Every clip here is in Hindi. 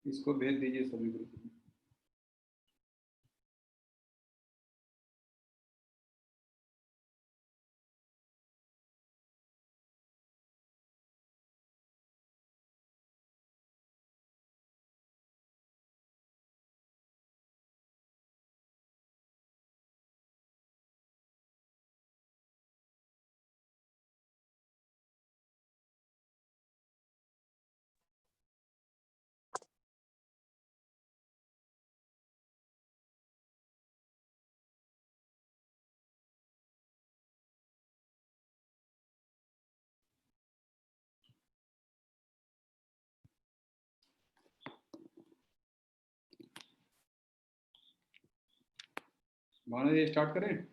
इसको भेज दीजिए सभी ग्रुप में। भावना जी स्टार्ट करें?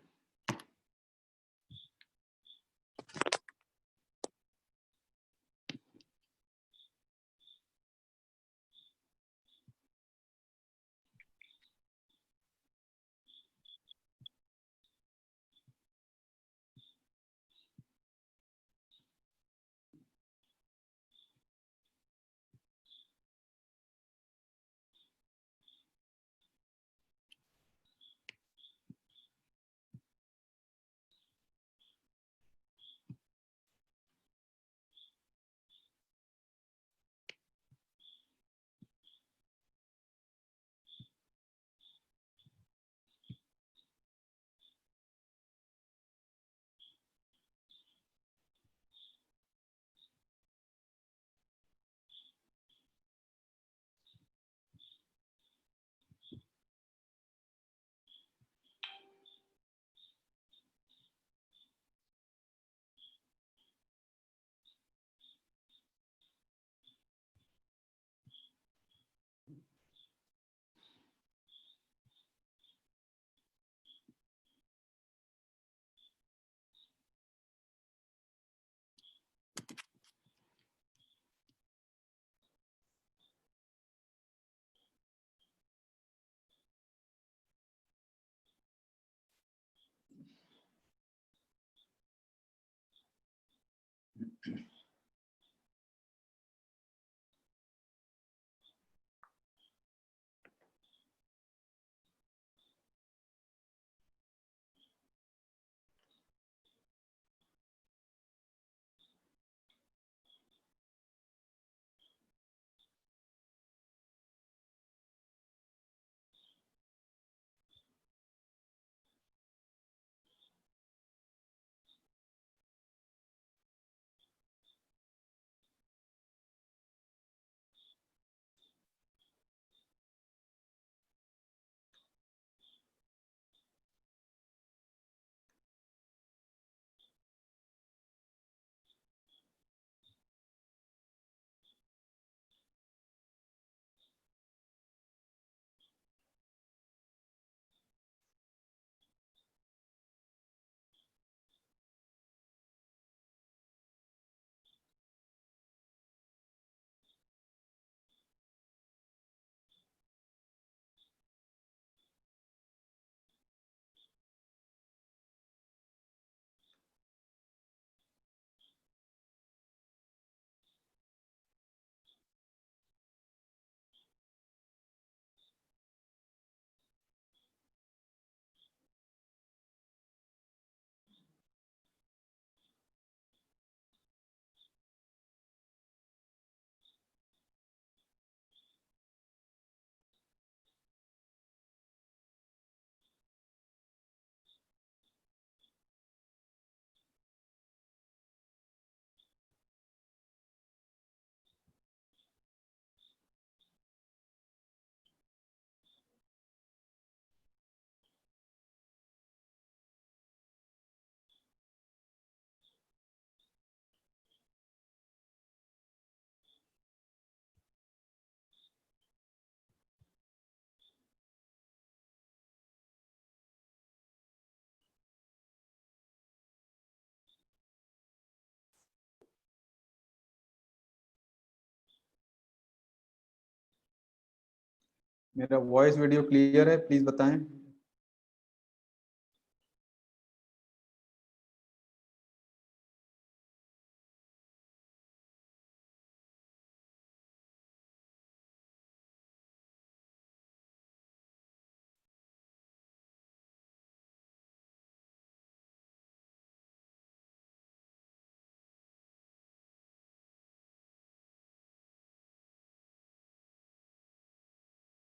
मेरा वॉइस वीडियो क्लियर है, प्लीज बताएं।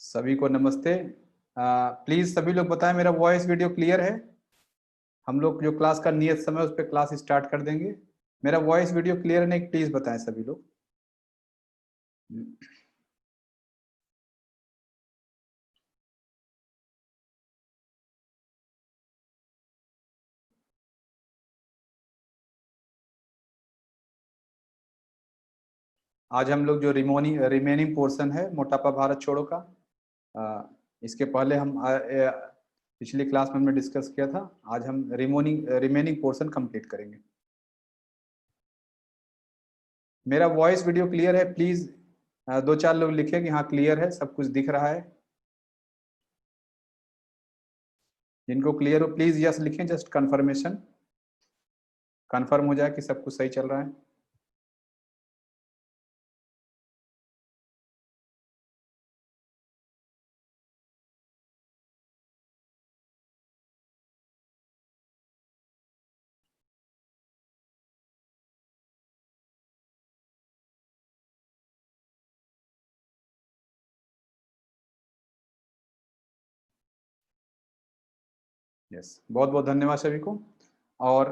सभी को नमस्ते। प्लीज सभी लोग बताएं मेरा वॉइस वीडियो क्लियर है। हम लोग जो क्लास का नियत समय उस पर क्लास स्टार्ट कर देंगे। मेरा वॉइस वीडियो क्लियर है नहीं, प्लीज बताएं सभी लोग। आज हम लोग जो रिमेनिंग पोर्शन है मोटापा भारत छोड़ो का, इसके पहले हम पिछली क्लास में हमने डिस्कस किया था। आज हम रिमेनिंग पोर्शन कंप्लीट करेंगे। मेरा वॉइस वीडियो क्लियर है? प्लीज दो चार लोग लिखे कि हाँ क्लियर है, सब कुछ दिख रहा है। जिनको क्लियर हो प्लीज यस लिखें, जस्ट कंफर्मेशन, कंफर्म हो जाए कि सब कुछ सही चल रहा है। यस, बहुत बहुत धन्यवाद सभी को। और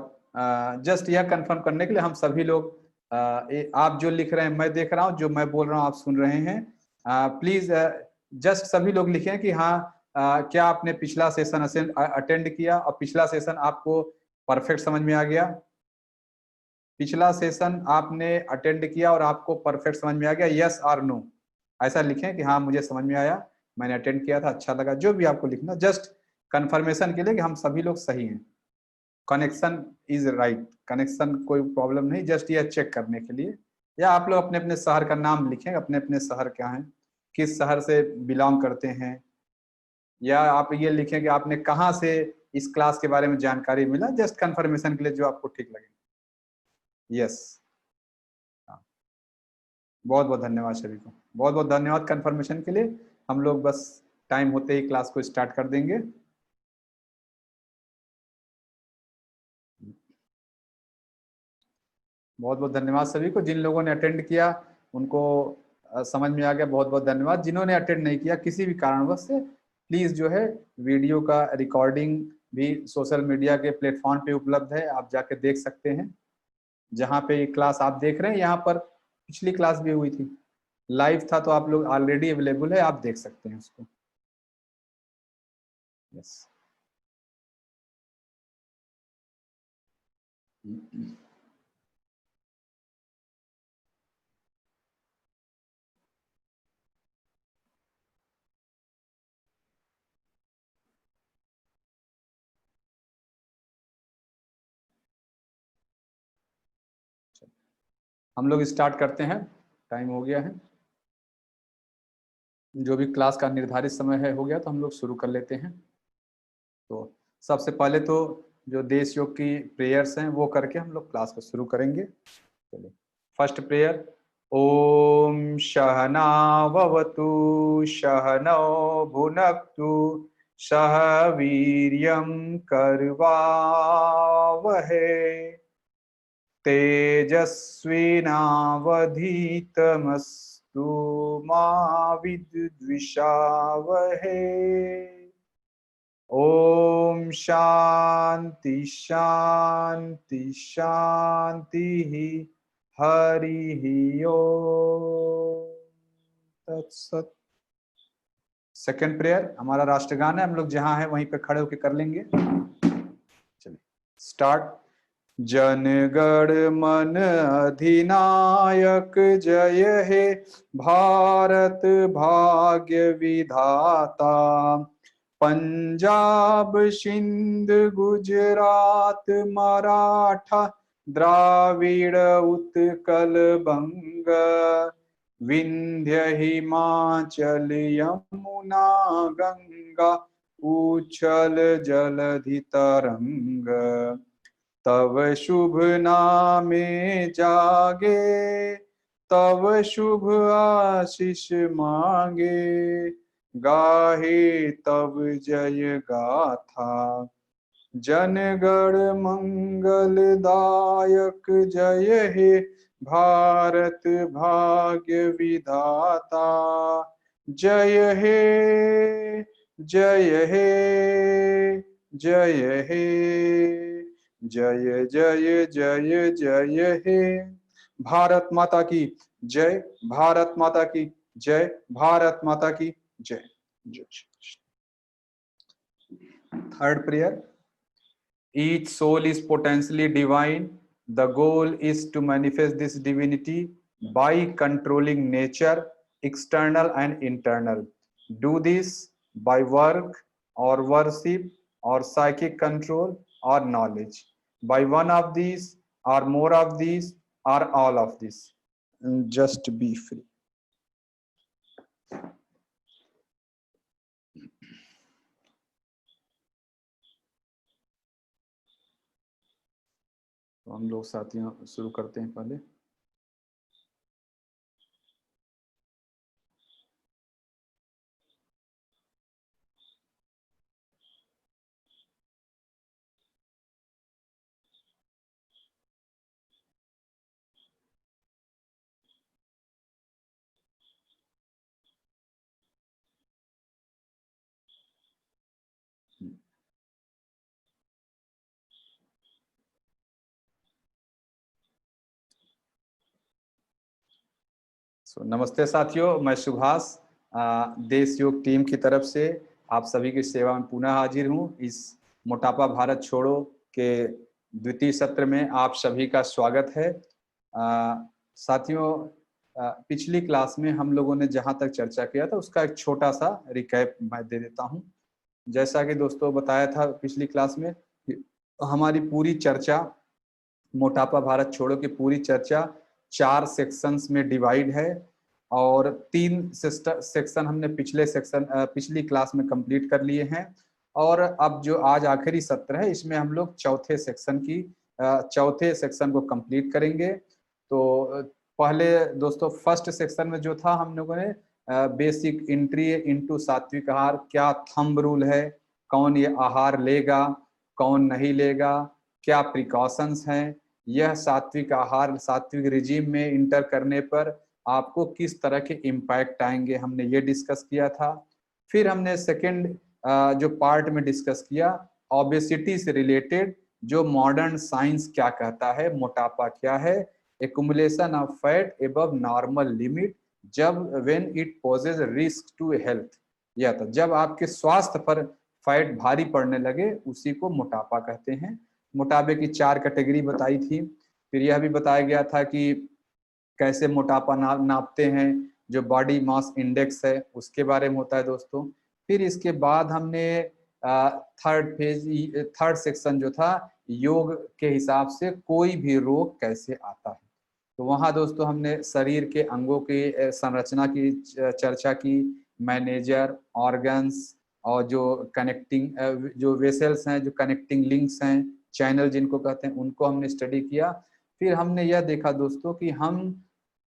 जस्ट यह कंफर्म करने के लिए हम सभी लोग, आप जो लिख रहे हैं मैं देख रहा हूँ, जो मैं बोल रहा हूँ आप सुन रहे हैं। प्लीज जस्ट सभी लोग लिखें कि हाँ क्या आपने पिछला सेशन अटेंड किया और पिछला सेशन आपको परफेक्ट समझ में आ गया। पिछला सेशन आपने अटेंड किया और आपको परफेक्ट समझ में आ गया, यस और नो ऐसा लिखें कि हाँ मुझे समझ में आया, मैंने अटेंड किया था, अच्छा लगा, जो भी आपको लिखना, जस्ट कंफर्मेशन के लिए कि हम सभी लोग सही हैं। कनेक्शन इज राइट, कनेक्शन कोई प्रॉब्लम नहीं, जस्ट ये चेक करने के लिए। या आप लोग अपने अपने शहर का नाम लिखें, अपने अपने शहर क्या है, किस शहर से बिलोंग करते हैं, या आप ये लिखें कि आपने कहाँ से इस क्लास के बारे में जानकारी मिला, जस्ट कंफर्मेशन के लिए जो आपको ठीक लगे। यस, बहुत बहुत धन्यवाद सभी को, बहुत बहुत धन्यवाद कंफर्मेशन के लिए। हम लोग बस टाइम होते ही क्लास को स्टार्ट कर देंगे। बहुत बहुत धन्यवाद सभी को। जिन लोगों ने अटेंड किया उनको समझ में आ गया, बहुत बहुत धन्यवाद। जिन्होंने अटेंड नहीं किया किसी भी कारणवश से, प्लीज जो है वीडियो का रिकॉर्डिंग भी सोशल मीडिया के प्लेटफॉर्म पे उपलब्ध है, आप जाके देख सकते हैं। जहाँ पे ये क्लास आप देख रहे हैं यहाँ पर पिछली क्लास भी हुई थी, लाइव था, तो आप लोग ऑलरेडी अवेलेबल है, आप देख सकते हैं उसको। यस, हम लोग स्टार्ट करते हैं, टाइम हो गया है। जो भी क्लास का निर्धारित समय है हो गया, तो हम लोग शुरू कर लेते हैं। तो सबसे पहले तो जो देश योग की प्रेयर्स हैं वो करके हम लोग क्लास को शुरू करेंगे। चलिए, फर्स्ट प्रेयर। ओम सहनावतु सहनौ भुनक्तु सह वीर्यं करवावहै तेजस्विनावधीतमस्तु मा विद्विषावहै। ओम शांति शांति शांति हरि ओम तत्सत। सेकंड प्रेयर हमारा राष्ट्रगान है, हम लोग जहां हैं वहीं पे खड़े होकर कर लेंगे। चलिए स्टार्ट। जन गण मन अधिनायक जय हे भारत भाग्य विधाता। पंजाब सिंध गुजरात मराठा द्राविड़ उत्कल बंग विंध्य हिमाचल यमुना गंगा उच्छल जलधि तरंग। तव शुभ नामे जागे तव शुभ आशीष मांगे। गाहे तव जय गाथा जन गण मंगल दायक जय हे भारत भाग्य विधाता। जय हे, जय हे, जय हे, जय जय जय जय हे। भारत माता की जय, भारत माता की जय, भारत माता की जय। Third prayer, each soul is potentially divine. The goal is to manifest this divinity by controlling nature, external and internal. Do this by work or worship or psychic control or knowledge. By one of these or more of these or all of these. Just be free. तो हम लोग साथियों शुरू करते हैं पहले। नमस्ते साथियों, मैं सुभाष देश योग टीम की तरफ से आप सभी की सेवा में पुनः हाजिर हूं। इस मोटापा भारत छोड़ो के द्वितीय सत्र में आप सभी का स्वागत है। साथियों, पिछली क्लास में हम लोगों ने जहां तक चर्चा किया था उसका एक छोटा सा रिकैप मैं दे देता हूं। जैसा कि दोस्तों बताया था पिछली क्लास में, हमारी पूरी चर्चा मोटापा भारत छोड़ो की पूरी चर्चा 4 सेक्शंस में डिवाइड है और 3 सेक्शन हमने पिछली क्लास में कंप्लीट कर लिए हैं। और अब जो आज आखिरी सत्र है इसमें हम लोग चौथे सेक्शन को कंप्लीट करेंगे। तो पहले दोस्तों फर्स्ट सेक्शन में जो था हम लोगों ने बेसिक एंट्री इनटू सात्विक आहार, क्या थंब रूल है, कौन ये आहार लेगा, कौन नहीं लेगा, क्या प्रिकॉशंस हैं, यह सात्विक आहार सात्विक रिजीम में इंटर करने पर आपको किस तरह के इम्पैक्ट आएंगे, हमने ये डिस्कस किया था। फिर हमने सेकंड जो पार्ट में डिस्कस किया ओबेसिटी से रिलेटेड, जो मॉडर्न साइंस क्या कहता है, मोटापा क्या है, accumulation of fat above normal limit, जब when it poses risk to health, यह था जब आपके स्वास्थ्य पर फैट भारी पड़ने लगे उसी को मोटापा कहते हैं। मोटापे की 4 कैटेगरी बताई थी। फिर यह भी बताया गया था कि कैसे मोटापा नापते हैं, जो बॉडी मास इंडेक्स है उसके बारे में होता है दोस्तों। फिर इसके बाद हमने थर्ड सेक्शन जो था योग के हिसाब से कोई भी रोग कैसे आता है, तो वहाँ दोस्तों हमने शरीर के अंगों की संरचना की चर्चा की, मैनेजर, ऑर्गन्स और जो कनेक्टिंग जो वेसल्स हैं, जो कनेक्टिंग लिंक्स हैं, चैनल जिनको कहते हैं, उनको हमने स्टडी किया। फिर हमने यह देखा दोस्तों कि हम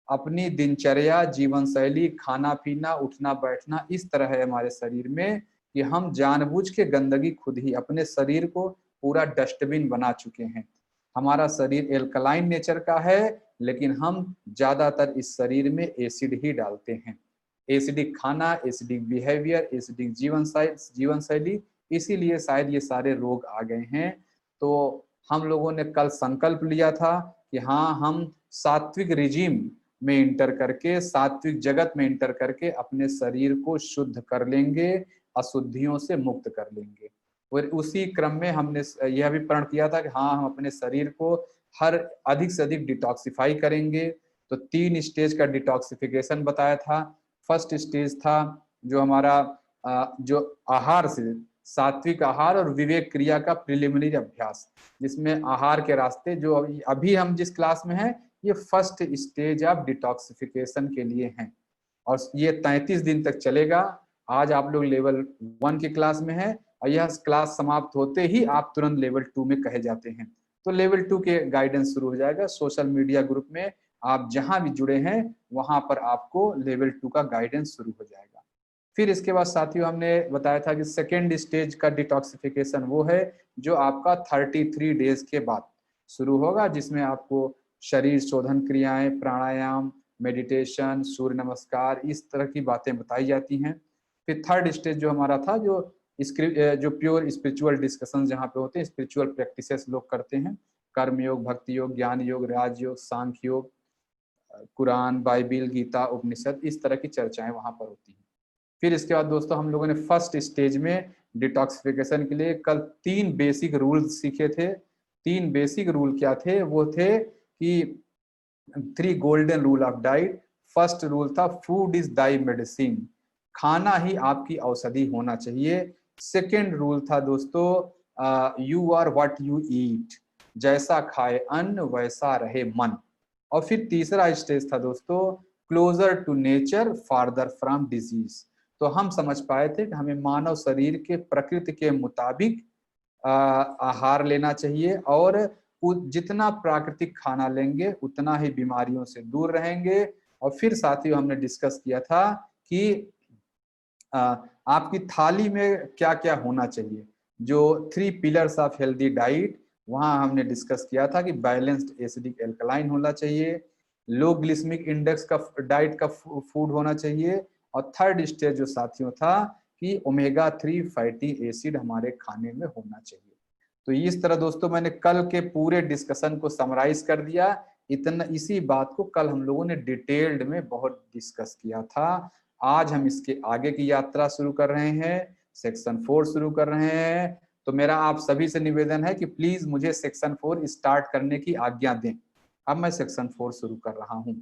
अपनी दिनचर्या, जीवन शैली, खाना पीना, उठना बैठना इस तरह है हमारे शरीर में कि हम जानबूझ के गंदगी खुद ही अपने शरीर को पूरा डस्टबिन बना चुके हैं। हमारा शरीर एल्कलाइन नेचर का है लेकिन हम ज्यादातर इस शरीर में एसिड ही डालते हैं। एसिडिक खाना, एसिडिक बिहेवियर, एसिडिक जीवन शैली, इसीलिए शायद ये सारे रोग आ गए हैं। तो हम लोगों ने कल संकल्प लिया था कि हाँ, हम सात्विक रिजीम में इंटर करके, सात्विक जगत में इंटर करके अपने शरीर को शुद्ध कर लेंगे, अशुद्धियों से मुक्त कर लेंगे। और उसी क्रम में हमने यह भी प्रण किया था कि हाँ, हम अपने शरीर को हर अधिक से अधिक डिटॉक्सिफाई करेंगे। तो 3 स्टेज का डिटॉक्सिफिकेशन बताया था। फर्स्ट स्टेज था जो हमारा जो आहार से, सात्विक आहार और विवेक क्रिया का प्रिलिमिनरी अभ्यास, जिसमें आहार के रास्ते जो अभी हम जिस क्लास में हैं ये फर्स्ट स्टेज ऑफ डिटॉक्सिफिकेशन के लिए हैं और ये 33 दिन तक चलेगा। आज आप लोग लेवल 1 की क्लास में हैं और यह क्लास समाप्त होते ही आप तुरंत लेवल 2 में कहे जाते हैं। तो लेवल 2 के गाइडेंस शुरू हो जाएगा। सोशल मीडिया ग्रुप में आप जहां भी जुड़े हैं वहां पर आपको लेवल 2 का गाइडेंस शुरू हो जाएगा। फिर इसके बाद साथियों हमने बताया था कि सेकेंड स्टेज का डिटॉक्सिफिकेशन वो है जो आपका 33 डेज के बाद शुरू होगा, जिसमें आपको शरीर शोधन क्रियाएं, प्राणायाम, मेडिटेशन, सूर्य नमस्कार, इस तरह की बातें बताई जाती हैं। फिर थर्ड स्टेज जो हमारा था, जो प्योर स्पिरिचुअल डिस्कशन जहाँ पे होते हैं, स्पिरिचुअल प्रैक्टिसेस लोग करते हैं, कर्म योग, भक्ति योग, ज्ञान योग, राज योग, सांख्य योग, कुरान, बाइबिल, गीता, उपनिषद, इस तरह की चर्चाएं वहां पर होती हैं। फिर इसके बाद दोस्तों हम लोगों ने फर्स्ट स्टेज में डिटॉक्सिफिकेशन के लिए कल 3 बेसिक रूल सीखे थे। 3 बेसिक रूल क्या थे? वो थे कि 3 golden rule of diet. First rule था फूड इज दाई मेडिसिन, खाना ही आपकी औषधि होना चाहिए। सेकेंड रूल था दोस्तों you are what you eat, जैसा खाए अन्न वैसा रहे मन। और फिर तीसरा स्टेज था दोस्तों closer to nature farther from disease. तो हम समझ पाए थे कि हमें मानव शरीर के प्रकृति के मुताबिक आहार लेना चाहिए, और जितना प्राकृतिक खाना लेंगे उतना ही बीमारियों से दूर रहेंगे। और फिर साथियों हमने डिस्कस किया था कि आपकी थाली में क्या क्या होना चाहिए। जो 3 पिलर्स ऑफ हेल्दी डाइट, वहां हमने डिस्कस किया था कि बैलेंस्ड एसिडिक एल्कलाइन होना चाहिए, लो ग्लिसमिक इंडेक्स का डाइट का फूड होना चाहिए, और थर्ड स्टेज जो साथियों था कि ओमेगा 3 फैटी एसिड हमारे खाने में होना चाहिए। तो इस तरह दोस्तों मैंने कल के पूरे डिस्कशन को समराइज कर दिया। इसी बात को कल हम लोगों ने डिटेल्ड में बहुत डिस्कस किया था। आज हम इसके आगे की यात्रा शुरू कर रहे हैं, सेक्शन 4 शुरू कर रहे हैं। तो मेरा आप सभी से निवेदन है कि प्लीज मुझे सेक्शन 4 स्टार्ट करने की आज्ञा दें। अब मैं सेक्शन 4 शुरू कर रहा हूं।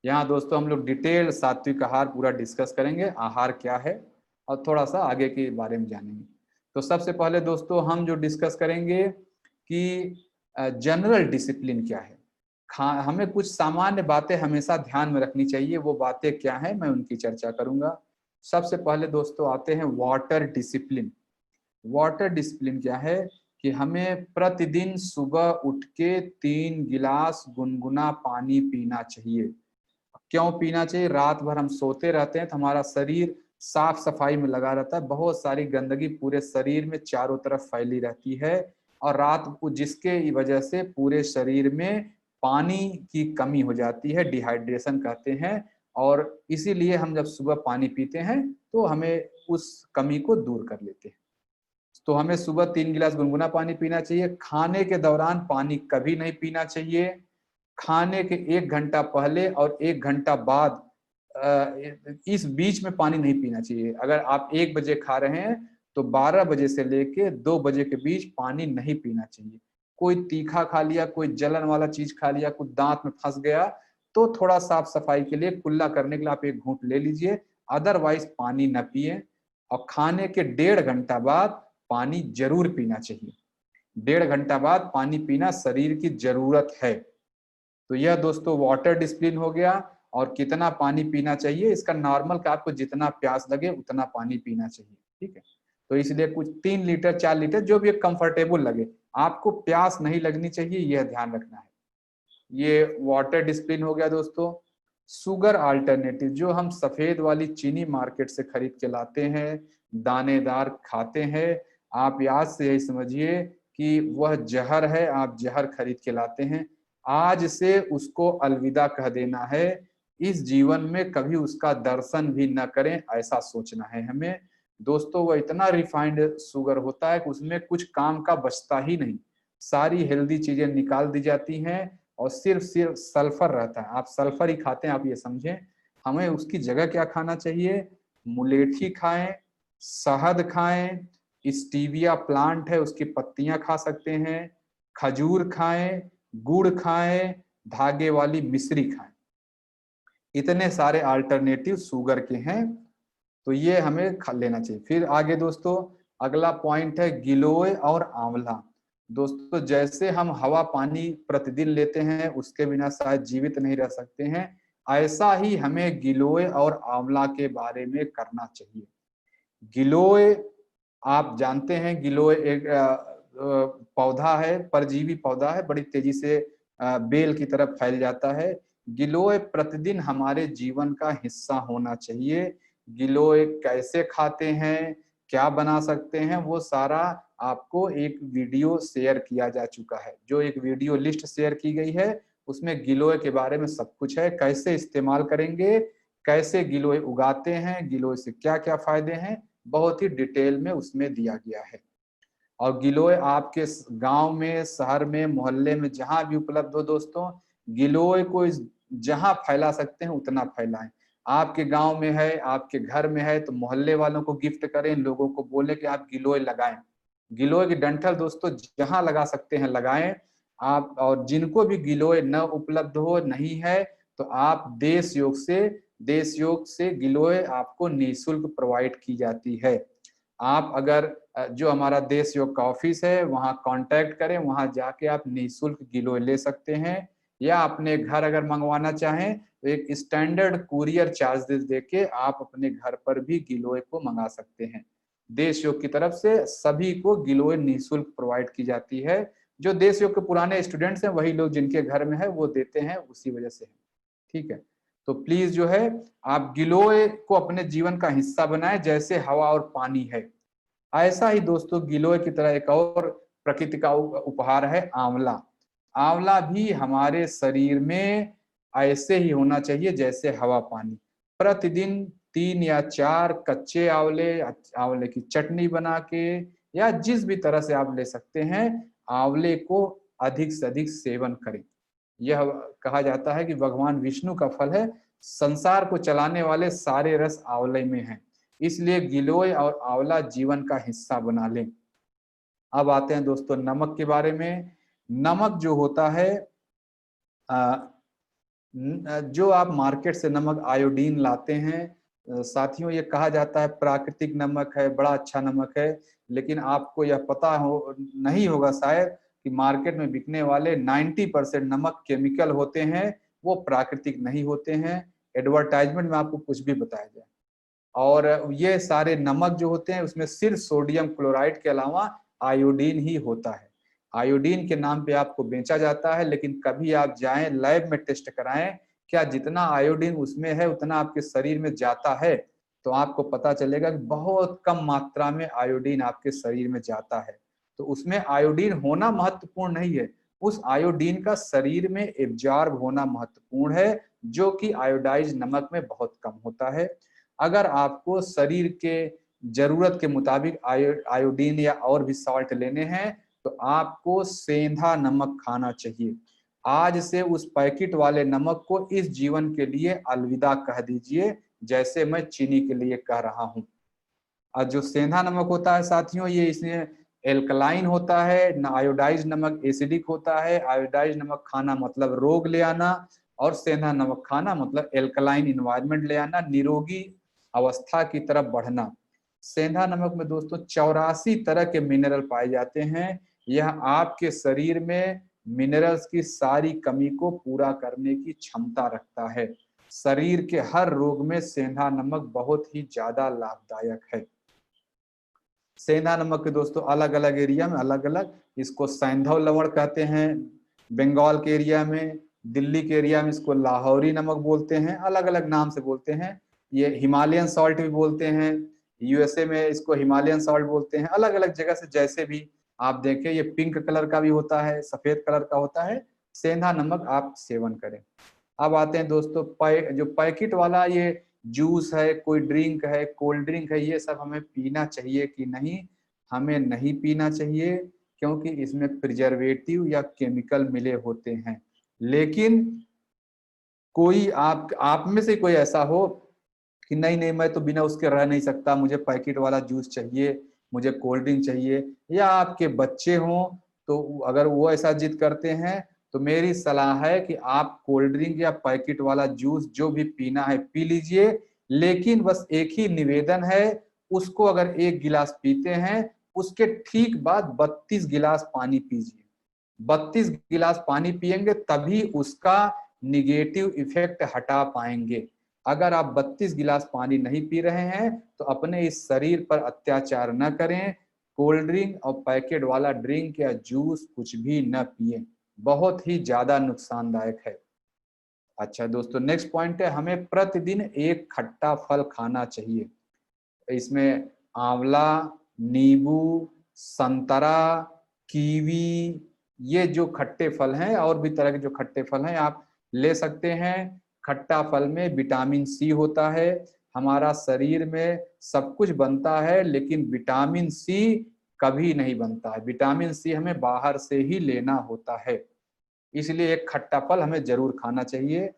यहाँ दोस्तों हम लोग डिटेल सात्विक आहार पूरा डिस्कस करेंगे, आहार क्या है, और थोड़ा सा आगे के बारे में जानेंगे। तो सबसे पहले दोस्तों हम जो डिस्कस करेंगे कि जनरल डिसिप्लिन क्या है। हमें कुछ सामान्य बातें हमेशा ध्यान में रखनी चाहिए। वो बातें क्या हैं, मैं उनकी चर्चा करूंगा। सबसे पहले दोस्तों आते हैं वाटर डिसिप्लिन। वाटर डिसिप्लिन क्या है कि हमें प्रतिदिन सुबह उठ के 3 गिलास गुनगुना पानी पीना चाहिए। क्यों पीना चाहिए? रात भर हम सोते रहते हैं तो हमारा शरीर साफ सफाई में लगा रहता है, बहुत सारी गंदगी पूरे शरीर में चारों तरफ फैली रहती है, और रात को जिसके वजह से पूरे शरीर में पानी की कमी हो जाती है, डिहाइड्रेशन कहते हैं। और इसीलिए हम जब सुबह पानी पीते हैं तो हमें उस कमी को दूर कर लेते हैं। तो हमें सुबह 3 गिलास गुनगुना पानी पीना चाहिए। खाने के दौरान पानी कभी नहीं पीना चाहिए। खाने के 1 घंटा पहले और 1 घंटा बाद इस बीच में पानी नहीं पीना चाहिए। अगर आप 1 बजे खा रहे हैं तो 12 बजे से लेके 2 बजे के बीच पानी नहीं पीना चाहिए। कोई तीखा खा लिया, कोई जलन वाला चीज खा लिया, कुछ दांत में फंस गया, तो थोड़ा साफ सफाई के लिए, कुल्ला करने के लिए आप 1 घूंट ले लीजिए, अदरवाइज पानी न पिए। और खाने के 1.5 घंटा बाद पानी जरूर पीना चाहिए। 1.5 घंटा बाद पानी पीना शरीर की जरूरत है। तो यह दोस्तों वाटर डिसिप्लिन हो गया। और कितना पानी पीना चाहिए, इसका नॉर्मल का आपको जितना प्यास लगे उतना पानी पीना चाहिए, ठीक है। तो इसलिए कुछ 3 लीटर 4 लीटर जो भी कंफर्टेबल लगे, आपको प्यास नहीं लगनी चाहिए, यह ध्यान रखना है। ये वाटर डिसिप्लिन हो गया दोस्तों। शुगर अल्टरनेटिव, जो हम सफेद वाली चीनी मार्केट से खरीद के लाते हैं, दानेदार खाते हैं, आप याद से यही समझिए कि वह जहर है। आप जहर खरीद के लाते हैं, आज से उसको अलविदा कह देना है। इस जीवन में कभी उसका दर्शन भी न करें, ऐसा सोचना है हमें। दोस्तों वह इतना रिफाइंड शुगर होता है कि उसमें कुछ काम का बचता ही नहीं, सारी हेल्दी चीजें निकाल दी जाती हैं, और सिर्फ सल्फर रहता है। आप सल्फर ही खाते हैं, आप ये समझें। हमें उसकी जगह क्या खाना चाहिए? मुलेठी खाएं, शहद खाएं, स्टीविया प्लांट है उसकी पत्तियां खा सकते हैं, खजूर खाएं, गुड़ खाएं, धागे वाली मिश्री खाएं। इतने सारे अल्टरनेटिव शुगर के हैं, तो ये हमें लेना चाहिए। फिर आगे दोस्तों अगला पॉइंट है गिलोय और आंवला। दोस्तों जैसे हम हवा पानी प्रतिदिन लेते हैं, उसके बिना शायद जीवित नहीं रह सकते हैं, ऐसा ही हमें गिलोय और आंवला के बारे में करना चाहिए। गिलोय आप जानते हैं, गिलोय एक पौधा है, परजीवी पौधा है, बड़ी तेजी से बेल की तरफ फैल जाता है। गिलोय प्रतिदिन हमारे जीवन का हिस्सा होना चाहिए। गिलोय कैसे खाते हैं, क्या बना सकते हैं, वो सारा आपको एक वीडियो शेयर किया जा चुका है। जो एक वीडियो लिस्ट शेयर की गई है उसमें गिलोय के बारे में सब कुछ है, कैसे इस्तेमाल करेंगे, कैसे गिलोय उगाते हैं, गिलोय से क्या क्या फायदे हैं, बहुत ही डिटेल में उसमें दिया गया है। और गिलोय आपके गांव में, शहर में, मोहल्ले में जहां भी उपलब्ध हो दोस्तों, गिलोय को जहां फैला सकते हैं उतना फैलाएं। आपके गांव में है, आपके घर में है, तो मोहल्ले वालों को गिफ्ट करें, लोगों को बोले कि आप गिलोय लगाएं। गिलोय की डंठल दोस्तों जहां लगा सकते हैं लगाएं आप। और जिनको भी गिलोय न उपलब्ध हो, नहीं है, तो आप देश योग से गिलोय आपको निःशुल्क प्रोवाइड की जाती है। आप अगर जो हमारा देश योग का ऑफिस है वहां कांटेक्ट करें, वहां जाके आप निःशुल्क गिलोय ले सकते हैं। या अपने घर अगर मंगवाना चाहें तो एक स्टैंडर्ड कुरियर चार्जेस देके आप अपने घर पर भी गिलोय को मंगा सकते हैं। देश योग की तरफ से सभी को गिलोय निःशुल्क प्रोवाइड की जाती है। जो देश योग के पुराने स्टूडेंट्स हैं वही लोग जिनके घर में है वो देते हैं, उसी वजह से है। ठीक है, तो प्लीज जो है आप गिलोय को अपने जीवन का हिस्सा बनाएं, जैसे हवा और पानी है। ऐसा ही दोस्तों गिलोय की तरह एक और प्रकृति का उपहार है आंवला। आंवला भी हमारे शरीर में ऐसे ही होना चाहिए जैसे हवा पानी। प्रतिदिन 3 या 4 कच्चे आंवले, आंवले की चटनी बना के, या जिस भी तरह से आप ले सकते हैं, आंवले को अधिक से अधिक सेवन करें। यह कहा जाता है कि भगवान विष्णु का फल है, संसार को चलाने वाले सारे रस आंवले में हैं, इसलिए गिलोय और आंवला जीवन का हिस्सा बना लें। अब आते हैं दोस्तों नमक के बारे में। नमक जो होता है, जो आप मार्केट से नमक आयोडीन लाते हैं, साथियों ये कहा जाता है प्राकृतिक नमक है, बड़ा अच्छा नमक है, लेकिन आपको यह पता हो नहीं होगा शायद कि मार्केट में बिकने वाले 90% नमक केमिकल होते हैं, वो प्राकृतिक नहीं होते हैं। एडवर्टाइजमेंट में आपको कुछ भी बताया जाए। और ये सारे नमक जो होते हैं उसमें सिर्फ सोडियम क्लोराइड के अलावा आयोडीन ही होता है। आयोडीन के नाम पे आपको बेचा जाता है, लेकिन कभी आप जाएं लैब में टेस्ट कराएं, क्या जितना आयोडीन उसमें है उतना आपके शरीर में जाता है, तो आपको पता चलेगा कि बहुत कम मात्रा में आयोडीन आपके शरीर में जाता है। तो उसमें आयोडीन होना महत्वपूर्ण नहीं है, उस आयोडीन का शरीर में एब्जॉर्ब होना महत्वपूर्ण है, जो कि आयोडाइज नमक में बहुत कम होता है। अगर आपको शरीर के जरूरत के मुताबिक आयोडीन या और भी सॉल्ट लेने हैं तो आपको सेंधा नमक खाना चाहिए। आज से उस पैकेट वाले नमक को इस जीवन के लिए अलविदा कह दीजिए, जैसे मैं चीनी के लिए कह रहा हूं। और जो सेंधा नमक होता है साथियों, ये इसमें एल्कलाइन होता है, ना आयोडाइज नमक एसिडिक होता है। आयोडाइज नमक खाना मतलब रोग ले आना, और सेंधा नमक खाना मतलब एल्कलाइन इन्वायरमेंट ले आना, निरोगी अवस्था की तरफ बढ़ना। सेंधा नमक में दोस्तों 84 तरह के मिनरल पाए जाते हैं। यह आपके शरीर में मिनरल्स की सारी कमी को पूरा करने की क्षमता रखता है। शरीर के हर रोग में सेंधा नमक बहुत ही ज्यादा लाभदायक है। सेंधा नमक के दोस्तों अलग अलग एरिया में अलग अलग, इसको सैंधव लवण कहते हैं बंगाल के एरिया में, दिल्ली के एरिया में इसको लाहौरी नमक बोलते हैं, अलग अलग नाम से बोलते हैं। ये हिमालयन सॉल्ट भी बोलते हैं, यूएसए में इसको हिमालयन सॉल्ट बोलते हैं। अलग अलग जगह से जैसे भी आप देखें, ये पिंक कलर का भी होता है, सफेद कलर का होता है। सेंधा नमक आप सेवन करें। अब आते हैं दोस्तों जो पैकेट वाला ये जूस है, कोई ड्रिंक है, कोल्ड ड्रिंक है, ये सब हमें पीना चाहिए कि नहीं? हमें नहीं पीना चाहिए, क्योंकि इसमें प्रिजर्वेटिव या केमिकल मिले होते हैं। लेकिन कोई आप में से कोई ऐसा हो कि नहीं नहीं मैं तो बिना उसके रह नहीं सकता, मुझे पैकेट वाला जूस चाहिए, मुझे कोल्ड ड्रिंक चाहिए, या आपके बच्चे हों तो अगर वो ऐसा जिद करते हैं, तो मेरी सलाह है कि आप कोल्ड ड्रिंक या पैकेट वाला जूस जो भी पीना है पी लीजिए। लेकिन बस एक ही निवेदन है, उसको अगर 1 गिलास पीते हैं उसके ठीक बाद 32 गिलास पानी पीजिए। 32 गिलास पानी पिएंगे तभी उसका निगेटिव इफेक्ट हटा पाएंगे। अगर आप 32 गिलास पानी नहीं पी रहे हैं तो अपने इस शरीर पर अत्याचार न करें। कोल्ड ड्रिंक और पैकेट वाला ड्रिंक या जूस कुछ भी न पिए, बहुत ही ज्यादा नुकसानदायक है। अच्छा दोस्तों, नेक्स्ट पॉइंट है, हमें प्रतिदिन एक खट्टा फल खाना चाहिए। इसमें आंवला, नींबू, संतरा, कीवी, ये जो खट्टे फल हैं और भी तरह के जो खट्टे फल हैं आप ले सकते हैं। खट्टा फल में विटामिन सी होता है। हमारा शरीर में सब कुछ बनता है लेकिन विटामिन सी कभी नहीं बनता है। विटामिन सी हमें बाहर से ही लेना होता है, इसलिए एक खट्टा फल हमें जरूर खाना चाहिए।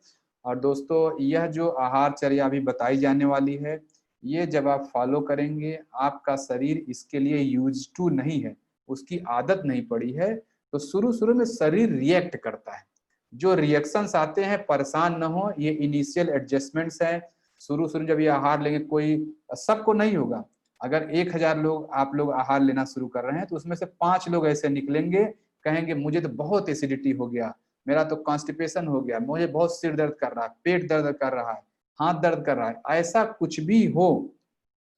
और दोस्तों, यह जो आहारचर्या अभी बताई जाने वाली है, ये जब आप फॉलो करेंगे, आपका शरीर इसके लिए यूज टू नहीं है, उसकी आदत नहीं पड़ी है, तो शुरू शुरू में शरीर रिएक्ट करता है। जो रिएक्शंस आते हैं, परेशान न हो, ये इनिशियल एडजस्टमेंट्स हैं। शुरू शुरू जब ये आहार लेंगे, कोई सबको नहीं होगा। अगर 1000 लोग आप लोग आहार लेना शुरू कर रहे हैं तो उसमें से 5 लोग ऐसे निकलेंगे, कहेंगे मुझे तो बहुत एसिडिटी हो गया, मेरा तो कॉन्स्टिपेशन हो गया, मुझे बहुत सिर दर्द कर रहा है, पेट दर्द कर रहा है, हाथ दर्द कर रहा है। ऐसा कुछ भी हो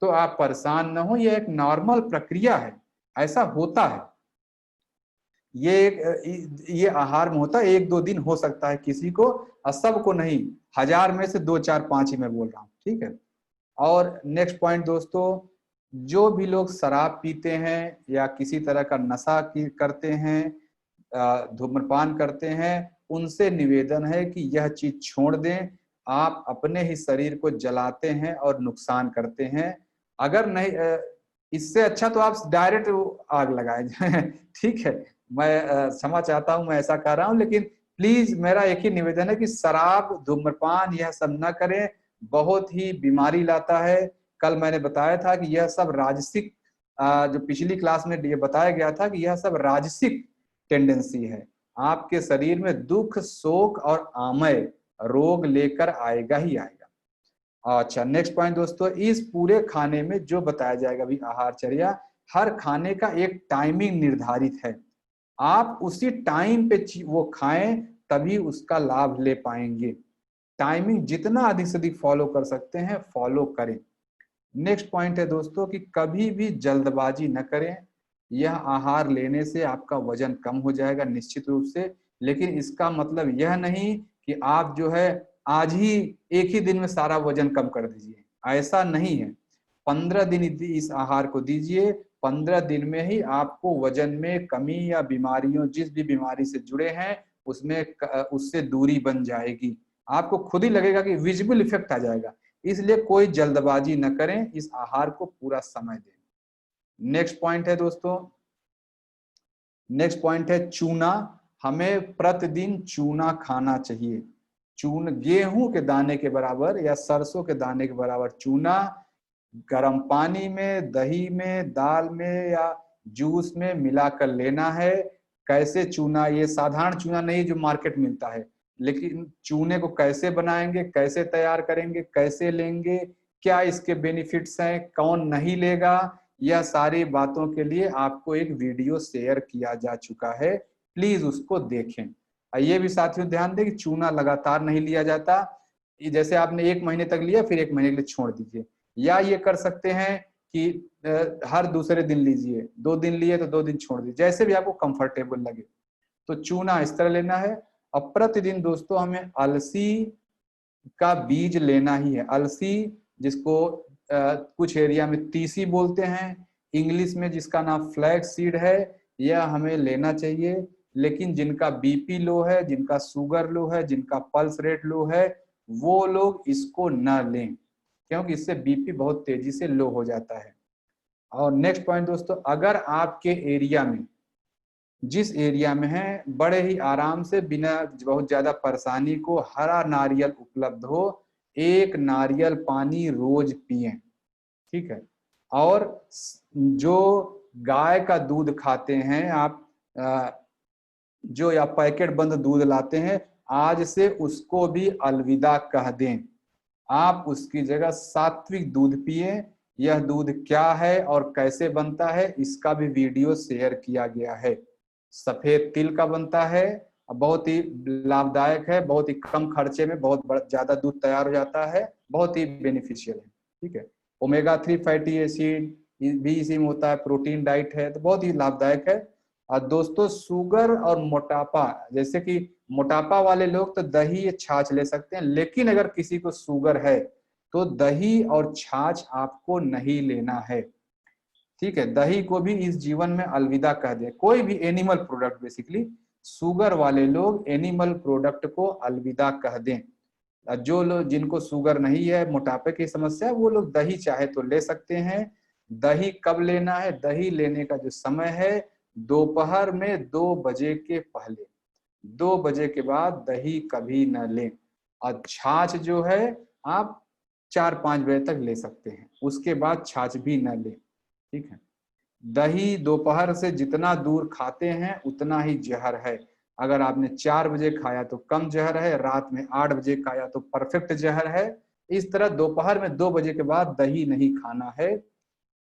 तो आप परेशान न हो, ये एक नॉर्मल प्रक्रिया है, ऐसा होता है। ये आहार में होता है, 1-2 दिन हो सकता है किसी को, और सबको नहीं, 1000 में से 2, 4, 5 ही मैं बोल रहा हूँ, ठीक है। और नेक्स्ट पॉइंट दोस्तों, जो भी लोग शराब पीते हैं या किसी तरह का नशा करते हैं, धूम्रपान करते हैं, उनसे निवेदन है कि यह चीज छोड़ दें। आप अपने ही शरीर को जलाते हैं और नुकसान करते हैं। अगर नहीं, इससे अच्छा तो आप डायरेक्ट आग लगाए ठीक है। मैं क्षमा चाहता हूं, मैं ऐसा कर रहा हूं, लेकिन प्लीज मेरा एक ही निवेदन है कि शराब, धूम्रपान यह सब न करें, बहुत ही बीमारी लाता है। कल मैंने बताया था कि यह सब राजसिक, जो पिछली क्लास में ये बताया गया था कि यह सब राजसिक टेंडेंसी है, आपके शरीर में दुख, शोक और आमय रोग लेकर आएगा ही आएगा। अच्छा, नेक्स्ट पॉइंट दोस्तों, इस पूरे खाने में जो बताया जाएगा अभी आहारचर्या, हर खाने का एक टाइमिंग निर्धारित है। आप उसी टाइम पे वो खाएं, तभी उसका लाभ ले पाएंगे। टाइमिंग जितना अधिक से अधिक फॉलो कर सकते हैं फॉलो करें। नेक्स्ट पॉइंट है दोस्तों कि कभी भी जल्दबाजी न करें। यह आहार लेने से आपका वजन कम हो जाएगा निश्चित रूप से, लेकिन इसका मतलब यह नहीं कि आप जो है आज ही एक ही दिन में सारा वजन कम कर दीजिए, ऐसा नहीं है। 15 दिन इस आहार को दीजिए, 15 दिन में ही आपको वजन में कमी या बीमारियों, जिस भी बीमारी से जुड़े हैं उसमें उससे दूरी बन जाएगी। आपको खुद ही लगेगा कि विजिबल इफेक्ट आ जाएगा। इसलिए कोई जल्दबाजी न करें, इस आहार को पूरा समय दें। नेक्स्ट पॉइंट है दोस्तों, नेक्स्ट पॉइंट है चूना। हमें प्रतिदिन चूना खाना चाहिए। गेहूं के दाने के बराबर या सरसों के दाने के बराबर चूना गर्म पानी में, दही में, दाल में या जूस में मिलाकर लेना है। कैसे चूना, ये साधारण चूना नहीं जो मार्केट मिलता है, लेकिन चूने को कैसे बनाएंगे, कैसे तैयार करेंगे, कैसे लेंगे, क्या इसके बेनिफिट्स हैं, कौन नहीं लेगा, यह सारी बातों के लिए आपको एक वीडियो शेयर किया जा चुका है, प्लीज उसको देखें। ये भी साथियों ध्यान दें कि चूना लगातार नहीं लिया जाता। जैसे आपने 1 महीने तक लिया, फिर 1 महीने के लिए छोड़ दीजिए, या ये कर सकते हैं कि हर दूसरे दिन लीजिए, 2 दिन लिए तो 2 दिन छोड़ दीजिए, जैसे भी आपको कंफर्टेबल लगे। तो चूना इस तरह लेना है। अब प्रतिदिन दोस्तों हमें अलसी का बीज लेना ही है। अलसी, जिसको कुछ एरिया में तीसी बोलते हैं, इंग्लिश में जिसका नाम फ्लैक्स सीड है, यह हमें लेना चाहिए। लेकिन जिनका बीपी लो है, जिनका शुगर लो है, जिनका पल्स रेट लो है, वो लोग इसको न लें, क्योंकि इससे बीपी बहुत तेजी से लो हो जाता है। और नेक्स्ट पॉइंट दोस्तों, अगर आपके एरिया में, जिस एरिया में है, बड़े ही आराम से बिना बहुत ज्यादा परेशानी को हरा नारियल उपलब्ध हो, 1 नारियल पानी रोज पिएं, ठीक है। और जो गाय का दूध खाते हैं आप, जो या पैकेट बंद दूध लाते हैं, आज से उसको भी अलविदा कह दें। आप उसकी जगह सात्विक दूध पिए। यह दूध क्या है और कैसे बनता है, इसका भी वीडियो शेयर किया गया है। सफेद तिल का बनता है, बहुत ही लाभदायक है, बहुत ही कम खर्चे में बहुत ज्यादा दूध तैयार हो जाता है, बहुत ही बेनिफिशियल है, ठीक है। ओमेगा 3 फैटी एसिड भी इसी में होता है, प्रोटीन डाइट है, तो बहुत ही लाभदायक है। और दोस्तों, शुगर और मोटापा, जैसे कि मोटापा वाले लोग तो दही या छाछ ले सकते हैं, लेकिन अगर किसी को शुगर है तो दही और छाछ आपको नहीं लेना है। ठीक है, दही को भी इस जीवन में अलविदा कह दें। कोई भी एनिमल प्रोडक्ट, बेसिकली शुगर वाले लोग एनिमल प्रोडक्ट को अलविदा कह दें। जो लोग जिनको शुगर नहीं है, मोटापे की समस्या है, वो लोग दही चाहे तो ले सकते हैं। दही कब लेना है? दही लेने का जो समय है दोपहर में 2 बजे के पहले, 2 बजे के बाद दही कभी न लें। और छाछ जो है आप 4-5 बजे तक ले सकते हैं, उसके बाद छाछ भी न लें। ठीक है, दही दोपहर से जितना दूर खाते हैं उतना ही जहर है। अगर आपने 4 बजे खाया तो कम जहर है, रात में 8 बजे खाया तो परफेक्ट जहर है। इस तरह दोपहर में 2 बजे के बाद दही नहीं खाना है।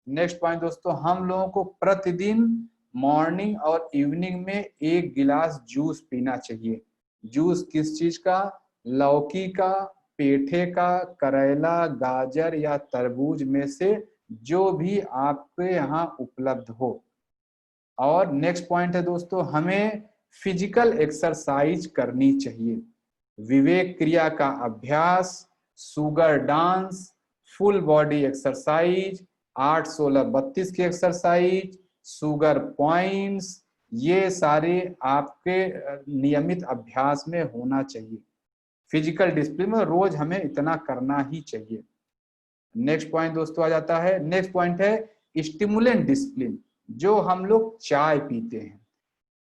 नेक्स्ट पॉइंट दोस्तों, हम लोगों को प्रतिदिन मॉर्निंग और इवनिंग में 1 गिलास जूस पीना चाहिए। जूस किस चीज का? लौकी का, पेठे का, करेला, गाजर या तरबूज में से जो भी आपके यहाँ उपलब्ध हो। और नेक्स्ट पॉइंट है दोस्तों, हमें फिजिकल एक्सरसाइज करनी चाहिए। विवेक क्रिया का अभ्यास, sugar dance, full body exercise, 8-16-32 की एक्सरसाइज, सुगर पॉइंट्स, ये सारे आपके नियमित अभ्यास में होना चाहिए। फिजिकल डिसिप्लिन में रोज हमें इतना करना ही चाहिए। नेक्स्ट पॉइंट दोस्तों आ जाता है, नेक्स्ट पॉइंट है स्टिमुलेंट डिसिप्लिन। जो हम लोग चाय पीते हैं,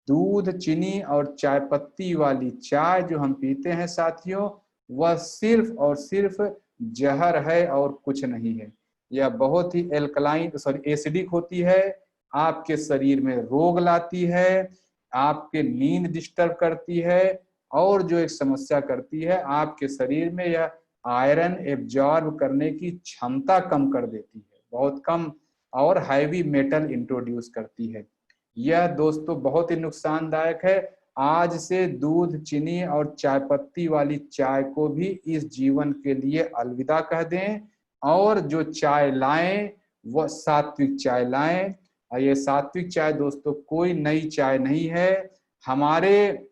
दूध, चीनी और चाय पत्ती वाली चाय जो हम पीते हैं साथियों, वह सिर्फ और सिर्फ जहर है और कुछ नहीं है। यह बहुत ही एसिडिक होती है, आपके शरीर में रोग लाती है, आपके नींद डिस्टर्ब करती है, और जो एक समस्या करती है, आपके शरीर में यह आयरन एब्जॉर्ब करने की क्षमता कम कर देती है, बहुत कम, और हैवी मेटल इंट्रोड्यूस करती है। यह दोस्तों बहुत ही नुकसानदायक है। आज से दूध, चीनी और चाय पत्ती वाली चाय को भी इस जीवन के लिए अलविदा कह दें, और जो चाय लाएं वह सात्विक चाय लाएं। और ये सात्विक चाय दोस्तों कोई नई चाय नहीं है। हमारे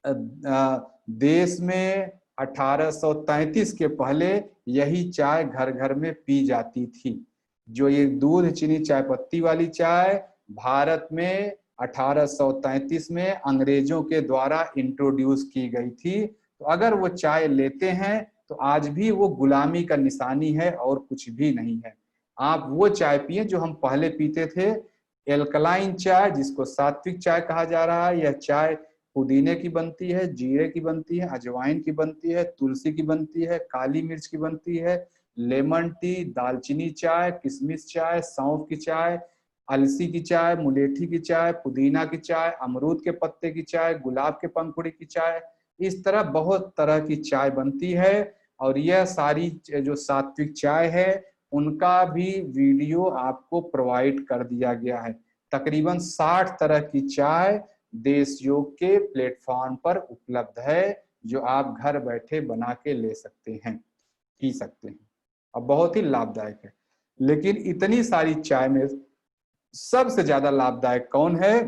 देश में 1833 के पहले यही चाय घर घर में पी जाती थी। जो ये दूध, चीनी, चाय पत्ती वाली चाय भारत में 1833 में अंग्रेजों के द्वारा इंट्रोड्यूस की गई थी। तो अगर वो चाय लेते हैं तो आज भी वो गुलामी का निशानी है और कुछ भी नहीं है। आप वो चाय पिए जो हम पहले पीते थे, एल्कलाइन चाय, जिसको सात्विक चाय कहा जा रहा है। यह चाय पुदीने की बनती है, जीरे की बनती है, अजवाइन की बनती है, तुलसी की बनती है, काली मिर्च की बनती है, लेमन टी, दालचीनी चाय, किशमिश चाय, सौंफ की चाय, अलसी की चाय, मुलेठी की चाय, पुदीना की चाय, अमरूद के पत्ते की चाय, गुलाब के पंखुड़ी की चाय, इस तरह बहुत तरह की चाय बनती है। और यह सारी जो सात्विक चाय है उनका भी वीडियो आपको प्रोवाइड कर दिया गया है। तकरीबन 60 तरह की चाय देश योग के प्लेटफॉर्म पर उपलब्ध है, जो आप घर बैठे बना के ले सकते हैं, पी सकते हैं, और बहुत ही लाभदायक है। लेकिन इतनी सारी चाय में सबसे ज्यादा लाभदायक कौन है?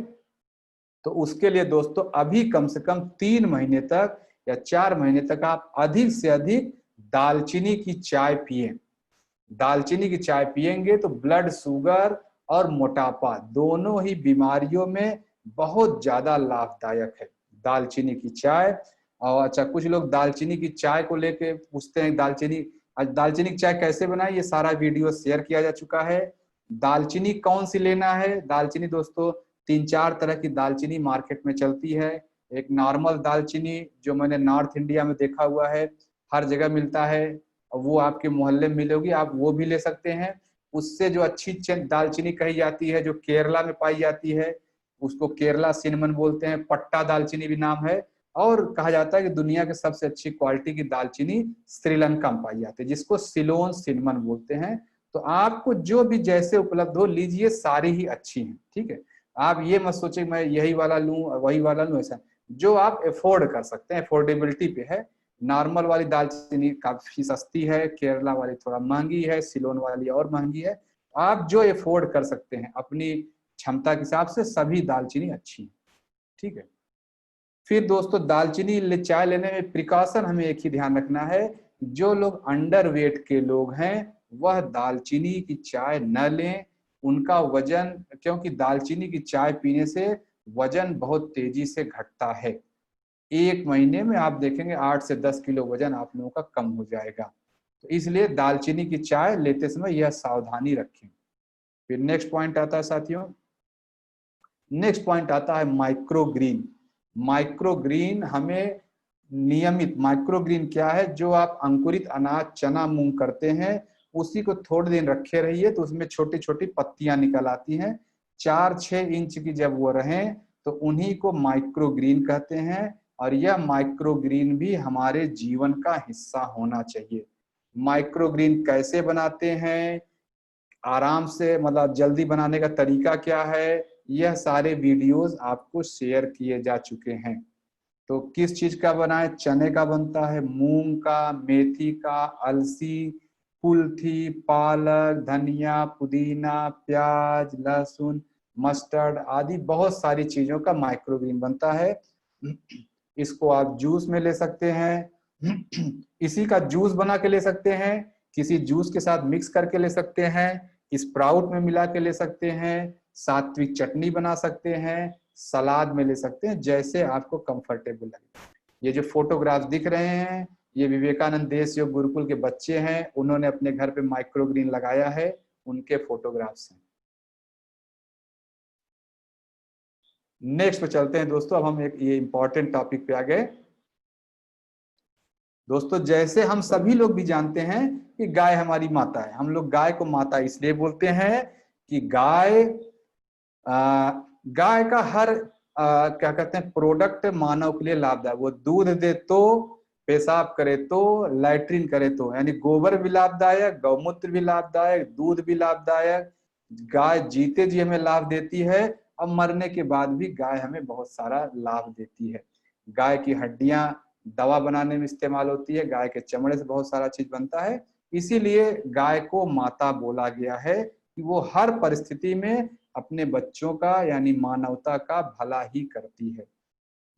तो उसके लिए दोस्तों अभी कम से कम 3 महीने तक या 4 महीने तक आप अधिक से अधिक दालचीनी की चाय पिए। दालचीनी की चाय पिएंगे तो ब्लड शुगर और मोटापा दोनों ही बीमारियों में बहुत ज्यादा लाभदायक है दालचीनी की चाय। और अच्छा, कुछ लोग दालचीनी की चाय को लेके पूछते हैं दालचीनी की चाय कैसे बनाए, ये सारा वीडियो शेयर किया जा चुका है। दालचीनी कौन सी लेना है? दालचीनी दोस्तों 3-4 तरह की दालचीनी मार्केट में चलती है। एक नॉर्मल दालचीनी जो मैंने नॉर्थ इंडिया में देखा हुआ है, हर जगह मिलता है, वो आपके मोहल्ले में मिलेगी, आप वो भी ले सकते हैं। उससे जो अच्छी दालचीनी कही जाती है, जो केरला में पाई जाती है, उसको केरला सिनेमन बोलते हैं, पट्टा दालचीनी भी नाम है। और कहा जाता है कि दुनिया के सबसे अच्छी क्वालिटी की दालचीनी श्रीलंका में पाई जाती है, जिसको सिलोन सिनेमन बोलते हैं। तो आपको जो भी जैसे उपलब्ध हो लीजिए, सारी ही अच्छी हैं। ठीक है, आप ये मत सोचे मैं यही वाला लूं वही वाला लूं, ऐसा जो आप अफोर्ड कर सकते हैं, अफोर्डेबिलिटी पे है। नॉर्मल वाली दालचीनी काफी सस्ती है, केरला वाली थोड़ा महंगी है, सिलोन वाली और महंगी है। आप जो अफोर्ड कर सकते हैं अपनी क्षमता के हिसाब से, सभी दालचीनी अच्छी है। ठीक है। फिर दोस्तों दालचीनी चाय लेने में प्रिकॉशन हमें एक ही ध्यान रखना है, जो लोग अंडर वेट के लोग हैं वह दालचीनी की चाय न लें, उनका वजन, क्योंकि दालचीनी की चाय पीने से वजन बहुत तेजी से घटता है। 1 महीने में आप देखेंगे 8 से 10 किलो वजन आप लोगों का कम हो जाएगा। तो इसलिए दालचीनी की चाय लेते समय यह सावधानी रखें। फिर नेक्स्ट पॉइंट आता है साथियों, नेक्स्ट पॉइंट आता है माइक्रोग्रीन। माइक्रोग्रीन हमें नियमित, माइक्रोग्रीन क्या है, जो आप अंकुरित अनाज चना मूंग करते हैं उसी को थोड़े दिन रखे रहिए तो उसमें छोटी छोटी पत्तियां निकल आती हैं, 4-6 इंच की जब वो रहें तो उन्हीं को माइक्रोग्रीन कहते हैं। और यह माइक्रोग्रीन भी हमारे जीवन का हिस्सा होना चाहिए। माइक्रोग्रीन कैसे बनाते हैं, आराम से मतलब जल्दी बनाने का तरीका क्या है, यह सारे वीडियोस आपको शेयर किए जा चुके हैं। तो किस चीज का बना है, चने का बनता है, मूंग का, मेथी का, अलसी, कुल्थी, पालक, धनिया, पुदीना, प्याज, लहसुन, मस्टर्ड आदि बहुत सारी चीजों का माइक्रोग्रीन बनता है। इसको आप जूस में ले सकते हैं, इसी का जूस बना के ले सकते हैं, किसी जूस के साथ मिक्स करके ले सकते हैं, स्प्राउट में मिला के ले सकते हैं, सात्विक चटनी बना सकते हैं, सलाद में ले सकते हैं, जैसे आपको कंफर्टेबल लगे। ये जो फोटोग्राफ्स दिख रहे हैं ये विवेकानंद देश योग गुरुकुल के बच्चे हैं, उन्होंने अपने घर पे माइक्रोग्रीन लगाया है, उनके फोटोग्राफ्स हैं। नेक्स्ट पे चलते हैं दोस्तों, अब हम एक ये इंपॉर्टेंट टॉपिक पे आ गए। दोस्तों जैसे हम सभी लोग भी जानते हैं कि गाय हमारी माता है, हम लोग गाय को माता इसलिए बोलते हैं कि गाय गाय का हर क्या कहते हैं प्रोडक्ट मानव के लिए लाभदायक, वो दूध दे तो, पेशाब करे तो, लैट्रिन करे तो, यानी गोबर भी लाभदायक, गौमूत्र भी लाभदायक, दूध भी लाभदायक। गाय जीते जी हमें लाभ देती है, अब मरने के बाद भी गाय हमें बहुत सारा लाभ देती है। गाय की हड्डियां दवा बनाने में इस्तेमाल होती है, गाय के चमड़े से बहुत सारा चीज बनता है, इसीलिए गाय को माता बोला गया है कि वो हर परिस्थिति में अपने बच्चों का यानी मानवता का भला ही करती है।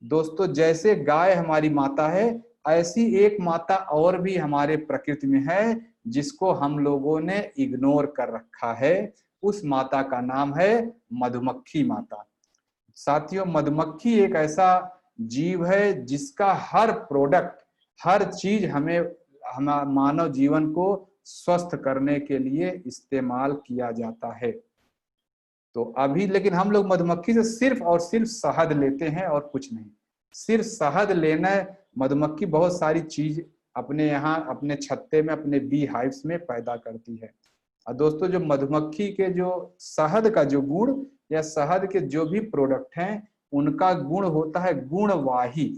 दोस्तों जैसे गाय हमारी माता है, ऐसी एक माता और भी हमारे प्रकृति में है जिसको हम लोगों ने इग्नोर कर रखा है, उस माता का नाम है मधुमक्खी माता। साथियों मधुमक्खी एक ऐसा जीव है जिसका हर प्रोडक्ट, हर चीज हमें मानव जीवन को स्वस्थ करने के लिए इस्तेमाल किया जाता है। तो अभी लेकिन हम लोग मधुमक्खी से सिर्फ और सिर्फ शहद लेते हैं और कुछ नहीं, सिर्फ शहद लेना है। मधुमक्खी बहुत सारी चीज अपने यहाँ अपने छत्ते में अपने बी हाइव्स में पैदा करती है। और दोस्तों जो मधुमक्खी के जो शहद का जो गुण या शहद के जो भी प्रोडक्ट हैं उनका गुण होता है गुणवाही।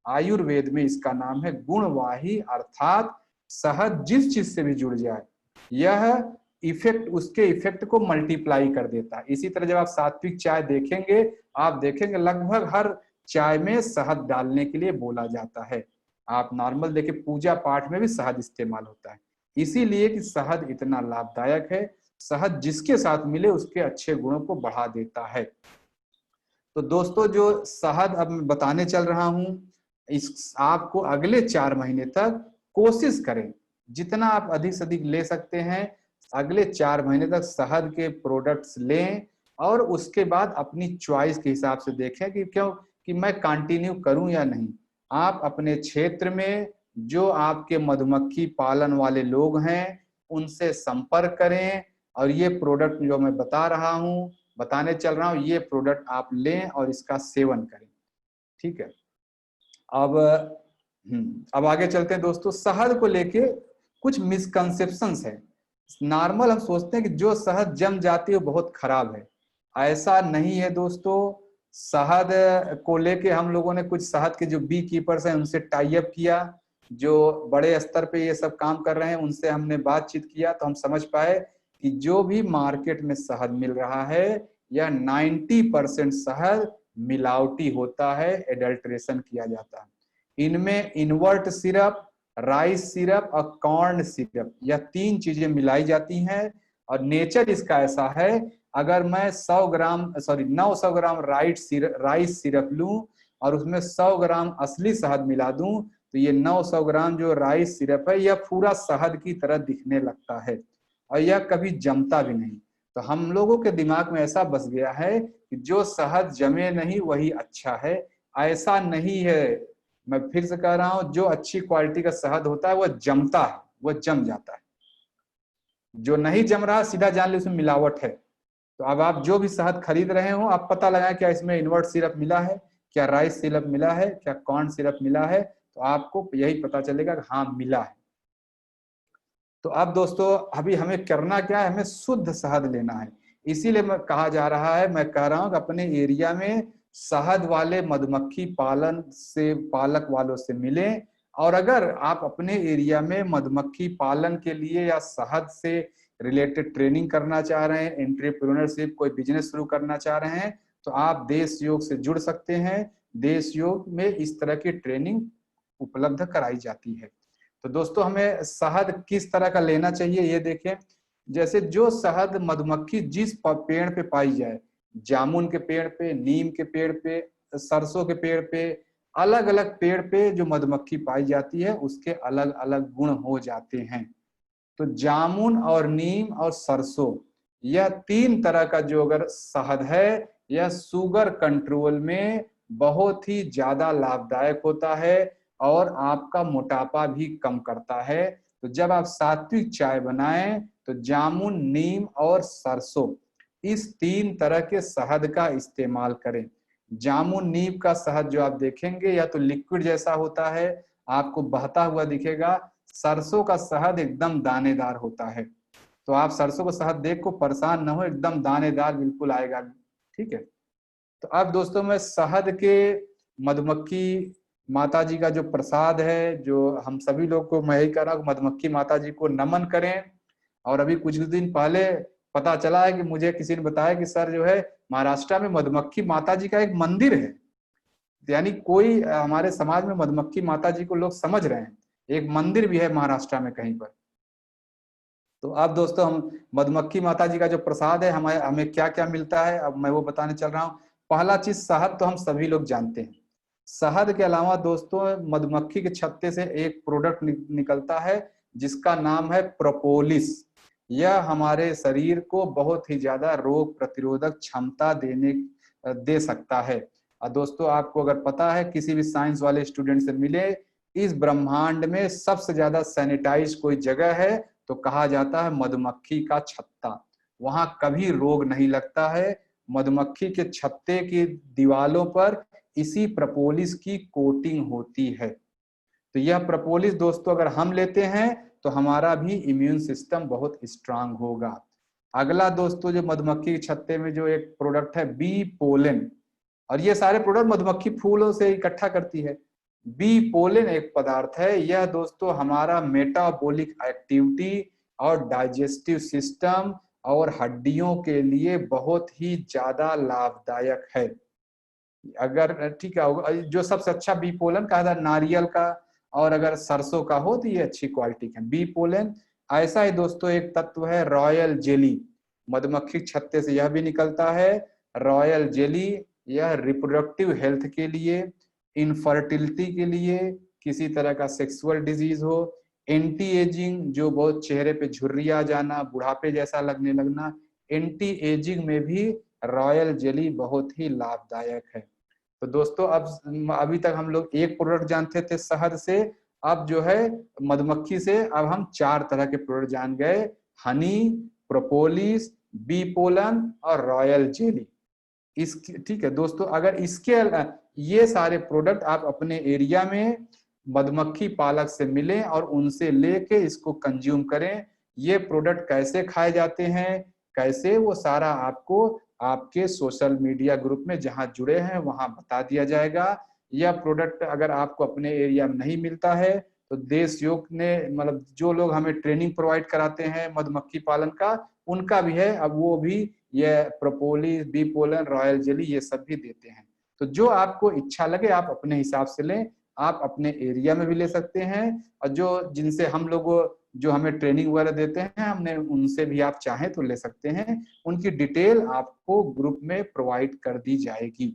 आयुर्वेद में इसका नाम है गुणवाही, अर्थात शहद जिस चीज से भी जुड़ जाए यह इफेक्ट, उसके इफेक्ट को मल्टीप्लाई कर देता है। इसी तरह जब आप सात्विक चाय देखेंगे, आप देखेंगे लगभग हर चाय में शहद डालने के लिए बोला जाता है। आप नॉर्मल देखिए पूजा पाठ में भी शहद इस्तेमाल होता है, इसीलिए कि शहद इतना लाभदायक है। शहद जिसके साथ मिले उसके अच्छे गुणों को बढ़ा देता है। तो दोस्तों जो शहद अब मैं बताने चल रहा हूं, इस आपको अगले 4 महीने तक कोशिश करें जितना आप अधिक से अधिक ले सकते हैं, अगले 4 महीने तक शहद के प्रोडक्ट्स लें और उसके बाद अपनी चॉइस के हिसाब से देखें कि क्यों कि मैं कंटिन्यू करूं या नहीं। आप अपने क्षेत्र में जो आपके मधुमक्खी पालन वाले लोग हैं उनसे संपर्क करें और ये प्रोडक्ट जो मैं बताने चल रहा हूं ये प्रोडक्ट आप लें और इसका सेवन करें। ठीक है, अब आगे चलते हैं दोस्तों। शहद को लेके कुछ मिसकंसेप्शंस है। नॉर्मल हम सोचते हैं कि जो शहद जम जाती है वो बहुत खराब है, ऐसा नहीं है दोस्तों। शहद को लेके हम लोगों ने कुछ शहद के जो बी कीपर्स हैं उनसे टाई अप किया, जो बड़े स्तर पे ये सब काम कर रहे हैं उनसे हमने बातचीत किया, तो हम समझ पाए कि जो भी मार्केट में शहद मिल रहा है यह 90% शहद मिलावटी होता है, एडल्ट्रेशन किया जाता है। इनमें इन्वर्ट सिरप, राइस सिरप और कॉर्न सिरप, यह 3 चीजें मिलाई जाती हैं। और नेचर इसका ऐसा है, अगर मैं 900 ग्राम राइस सिरप लूं और उसमें 100 ग्राम असली शहद मिला दूं तो ये 900 ग्राम जो राइस सिरप है यह पूरा शहद की तरह दिखने लगता है और यह कभी जमता भी नहीं। तो हम लोगों के दिमाग में ऐसा बस गया है कि जो शहद जमे नहीं वही अच्छा है। ऐसा नहीं है, मैं फिर से कह रहा हूं, जो अच्छी क्वालिटी का शहद होता है वह जमता है, वह जम जाता है। जो नहीं जम रहा सीधा जान ली उसमें मिलावट है। तो अब आप जो भी शहद खरीद रहे हो आप पता लगाएं क्या इसमें इन्वर्ट सिरप मिला है, क्या राइस सिरप मिला है, क्या कॉर्न सिरप मिला है, तो आपको यही पता चलेगा कि हाँ मिला है। तो अब दोस्तों अभी हमें करना क्या है, हमें शुद्ध शहद लेना है। इसीलिए मैं कहा जा रहा है, मैं कह रहा हूं कि अपने एरिया में शहद वाले मधुमक्खी पालन से पालक वालों से मिलें। और अगर आप अपने एरिया में मधुमक्खी पालन के लिए या शहद से रिलेटेड ट्रेनिंग करना चाह रहे हैं, एंटरप्रेन्योरशिप कोई बिजनेस शुरू करना चाह रहे हैं, तो आप देश योग से जुड़ सकते हैं। देश योग में इस तरह की ट्रेनिंग उपलब्ध कराई जाती है। तो दोस्तों हमें शहद किस तरह का लेना चाहिए ये देखें। जैसे जो शहद मधुमक्खी जिस पेड़ पे पाई जाए, जामुन के पेड़ पे, नीम के पेड़ पे, सरसों के पेड़ पे, अलग अलग पेड़ पे जो मधुमक्खी पाई जाती है उसके अलग अलग गुण हो जाते हैं। तो जामुन और नीम और सरसों यह 3 तरह का जो अगर शहद है यह शुगर कंट्रोल में बहुत ही ज्यादा लाभदायक होता है और आपका मोटापा भी कम करता है। तो जब आप सात्विक चाय बनाएं तो जामुन, नीम और सरसों इस 3 तरह के शहद का इस्तेमाल करें। जामुन नीम का शहद जो आप देखेंगे या तो लिक्विड जैसा होता है, आपको बहता हुआ दिखेगा। सरसों का शहद एकदम दानेदार होता है। तो आप सरसों का शहद देख को परेशान न हो, एकदम दानेदार बिल्कुल आएगा। ठीक है। तो अब दोस्तों मैं शहद के मधुमक्खी माता जी का जो प्रसाद है, जो हम सभी लोग को, मैं यही कह रहा हूँ मधुमक्खी माता जी को नमन करें। और अभी कुछ दिन पहले पता चला है कि मुझे किसी ने बताया कि सर जो है महाराष्ट्र में मधुमक्खी माता जी का एक मंदिर है। यानी कोई हमारे समाज में मधुमक्खी माता जी को लोग समझ रहे हैं, एक मंदिर भी है महाराष्ट्र में कहीं पर। तो अब दोस्तों हम मधुमक्खी माता जी का जो प्रसाद है हमें हमें क्या क्या मिलता है अब मैं वो बताने चल रहा हूँ। पहला चीज शहद तो हम सभी लोग जानते हैं। शहद के अलावा दोस्तों मधुमक्खी के छत्ते से एक प्रोडक्ट निकलता है जिसका नाम है प्रोपोलिस। यह हमारे शरीर को बहुत ही ज्यादा रोग प्रतिरोधक क्षमता दे सकता है। और दोस्तों आपको अगर पता है, किसी भी साइंस वाले स्टूडेंट से मिले, इस ब्रह्मांड में सबसे ज्यादा सैनिटाइज कोई जगह है तो कहा जाता है मधुमक्खी का छत्ता। वहां कभी रोग नहीं लगता है। मधुमक्खी के छत्ते की दीवालों पर इसी प्रोपोलिस की कोटिंग होती है। तो यह प्रोपोलिस दोस्तों अगर हम लेते हैं तो हमारा भी इम्यून सिस्टम बहुत स्ट्रांग होगा। अगला दोस्तों जो मधुमक्खी के छत्ते में जो एक प्रोडक्ट है बी पोलन, और ये सारे प्रोडक्ट मधुमक्खी फूलों से इकट्ठा करती है। बी पोलन एक पदार्थ है, यह दोस्तों हमारा मेटाबॉलिक एक्टिविटी और डाइजेस्टिव सिस्टम और हड्डियों के लिए बहुत ही ज्यादा लाभदायक है। अगर ठीक है, जो सबसे अच्छा बी पोलन कहा था नारियल का, और अगर सरसों का हो तो ये अच्छी क्वालिटी का बी पोलन। ऐसा ही दोस्तों एक तत्व है रॉयल जेली, मधुमक्खी छत्ते से यह भी निकलता है। रॉयल जेली यह रिप्रोडक्टिव हेल्थ के लिए, इनफर्टिलिटी के लिए, किसी तरह का सेक्सुअल डिजीज हो, एंटी एजिंग जो बहुत चेहरे पे झुर्रियां जाना, बुढ़ापे जैसा लगने लगना, एंटी एजिंग में भी रॉयल जेली बहुत ही लाभदायक है। तो दोस्तों अब अभी तक हम लोग एक प्रोडक्ट जानते थे शहद से, अब जो है मधुमक्खी से अब हम 4 तरह के प्रोडक्ट जान गए, हनी, प्रोपोलिस, बी पोलन और रॉयल जेली। इसकी ठीक है दोस्तों, अगर इसके ये सारे प्रोडक्ट आप अपने एरिया में मधुमक्खी पालक से मिलें और उनसे लेके इसको कंज्यूम करें। ये प्रोडक्ट कैसे खाए जाते हैं, कैसे, वो सारा आपको आपके सोशल मीडिया ग्रुप में जहां जुड़े हैं वहां बता दिया जाएगा। यह प्रोडक्ट अगर आपको अपने एरिया में नहीं मिलता है तो देश योग ने मतलब जो लोग हमें ट्रेनिंग प्रोवाइड कराते हैं मधुमक्खी पालन का, उनका भी है। अब वो भी ये propolis, bee pollen, royal jelly ये सब भी देते हैं। तो जो आपको इच्छा लगे आप अपने हिसाब से लें। आप अपने एरिया में भी ले सकते हैं, और जो जिनसे हम लोग जो हमें ट्रेनिंग वगैरह देते हैं हमने उनसे भी आप चाहें तो ले सकते हैं। उनकी डिटेल आपको ग्रुप में प्रोवाइड कर दी जाएगी।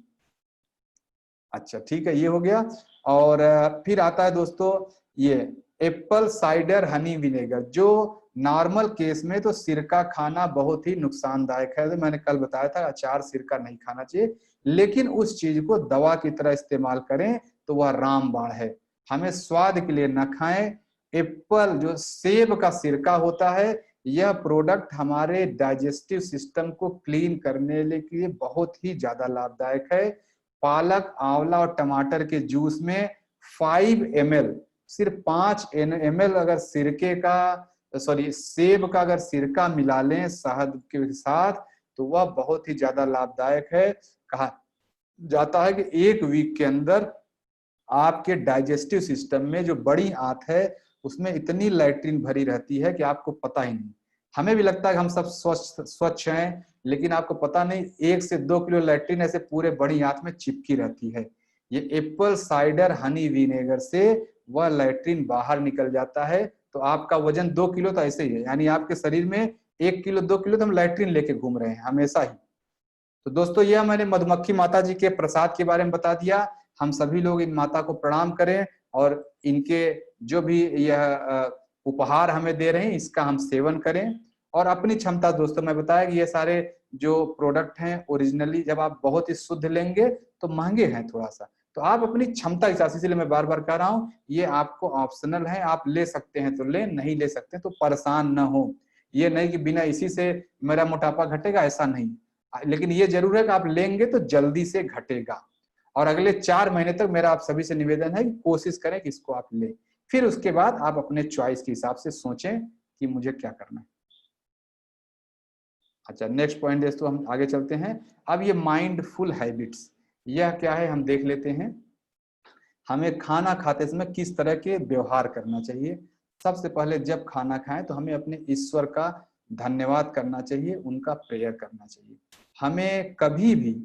अच्छा ठीक है, ये हो गया। और फिर आता है दोस्तों ये एप्पल साइडर हनी विनेगर। जो नॉर्मल केस में तो सिरका खाना बहुत ही नुकसानदायक है, तो मैंने कल बताया था अचार सिरका नहीं खाना चाहिए, लेकिन उस चीज को दवा की तरह इस्तेमाल करें तो वह रामबाण है। हमें स्वाद के लिए न खाएं। एप्पल जो सेब का सिरका होता है, यह प्रोडक्ट हमारे डाइजेस्टिव सिस्टम को क्लीन करने के लिए बहुत ही ज्यादा लाभदायक है। पालक, आंवला और टमाटर के जूस में 5 ml, सिर्फ 5 ml अगर सिरके का सेब का अगर सिरका मिला लें शहद के साथ, तो वह बहुत ही ज्यादा लाभदायक है। कहा जाता है कि एक वीक के अंदर आपके डाइजेस्टिव सिस्टम में जो बड़ी आंत है उसमें इतनी लैट्रिन भरी रहती है कि आपको पता ही नहीं। हमें भी लगता है कि हम सब स्वच्छ हैं, लेकिन आपको पता नहीं 1 से 2 किलो लैट्रिन ऐसे पूरे बड़ी आंत में चिपकी रहती है। ये एप्पल साइडर हनी विनेगर से वह लैट्रिन बाहर निकल जाता है। तो आपका वजन 2 किलो तो ऐसे ही है, यानी आपके शरीर में 1 किलो 2 किलो तो हम लैट्रिन लेके घूम रहे हैं हमेशा ही। तो दोस्तों यह मैंने मधुमक्खी माता जी के प्रसाद के बारे में बता दिया। हम सभी लोग इन माता को प्रणाम करें और इनके जो भी यह उपहार हमें दे रहे हैं इसका हम सेवन करें। और अपनी क्षमता, दोस्तों मैं बताया कि ये सारे जो प्रोडक्ट हैं ओरिजिनली जब आप बहुत ही शुद्ध लेंगे तो महंगे हैं थोड़ा सा, तो आप अपनी क्षमता के हिसाब से, इसलिए मैं बार बार कह रहा हूँ ये आपको ऑप्शनल है, आप ले सकते हैं तो ले, नहीं ले सकते तो परेशान न हो। ये नहीं कि बिना इसी से मेरा मोटापा घटेगा, ऐसा नहीं, लेकिन ये जरूर है कि आप लेंगे तो जल्दी से घटेगा। और अगले 4 महीने तक मेरा आप सभी से निवेदन है कि कोशिश करें कि इसको आप लें, फिर उसके बाद आप अपने चॉइस के हिसाब से सोचें कि मुझे क्या करना है। अच्छा नेक्स्ट पॉइंट दोस्तों हम आगे चलते हैं। अब ये माइंडफुल हैबिट्स, यह क्या है हम देख लेते हैं। हमें खाना खाते समय किस तरह के व्यवहार करना चाहिए। सबसे पहले जब खाना खाएं तो हमें अपने ईश्वर का धन्यवाद करना चाहिए, उनका प्रेयर करना चाहिए। हमें कभी भी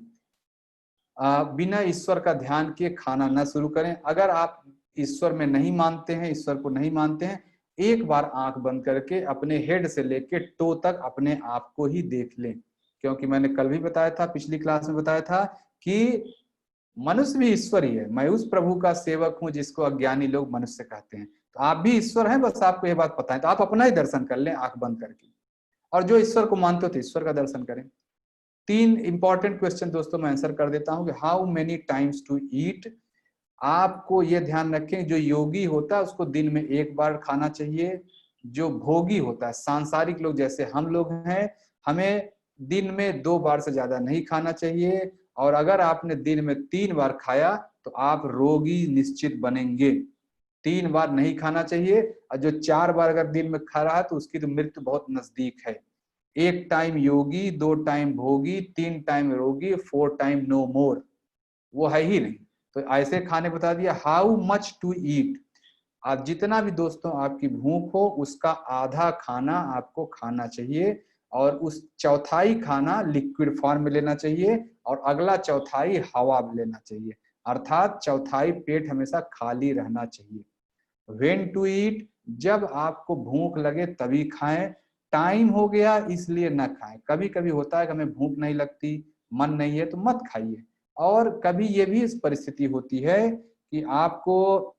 बिना ईश्वर का ध्यान किए खाना न शुरू करें। अगर आप ईश्वर में नहीं मानते हैं, ईश्वर को नहीं मानते हैं, एक बार आंख बंद करके अपने हेड से लेके टो तक अपने आप को ही देख लें। क्योंकि मैंने कल भी बताया था, पिछली क्लास में बताया था कि मनुष्य भी ईश्वर ही है। मैं उस प्रभु का सेवक हूं जिसको अज्ञानी लोग मनुष्य कहते हैं। तो आप भी ईश्वर हैं, बस आपको ये बात पता है, तो आप अपना ही दर्शन कर लें आंख बंद करके। और जो ईश्वर को मानते हो तो ईश्वर का दर्शन करें। 3 इंपॉर्टेंट क्वेश्चन दोस्तों मैं आंसर कर देता हूं कि how many times to eat. आपको यह ध्यान रखें, जो योगी होता है उसको दिन में 1 बार खाना चाहिए। जो भोगी होता है, सांसारिक लोग जैसे हम लोग हैं, हमें दिन में 2 बार से ज्यादा नहीं खाना चाहिए। और अगर आपने दिन में 3 बार खाया तो आप रोगी निश्चित बनेंगे। 3 बार नहीं खाना चाहिए, और जो 4 बार अगर दिन में खा रहा है तो उसकी तो मृत्यु बहुत नजदीक है। 1 टाइम योगी, 2 टाइम भोगी, 3 टाइम रोगी, 4 टाइम नो मोर, वो है ही नहीं। तो ऐसे खाने बता दिया। हाउ मच टू ईट, आप जितना भी दोस्तों आपकी भूख हो उसका आधा खाना आपको खाना चाहिए, और उस चौथाई खाना लिक्विड फॉर्म में लेना चाहिए, और अगला चौथाई हवा में लेना चाहिए। अर्थात चौथाई पेट हमेशा खाली रहना चाहिए। व्हेन टू ईट, जब आपको भूख लगे तभी खाएं। टाइम हो गया इसलिए न खाएं। कभी कभी होता है कि हमें भूख नहीं लगती, मन नहीं है तो मत खाइए। और कभी ये भी इस परिस्थिति होती है कि आपको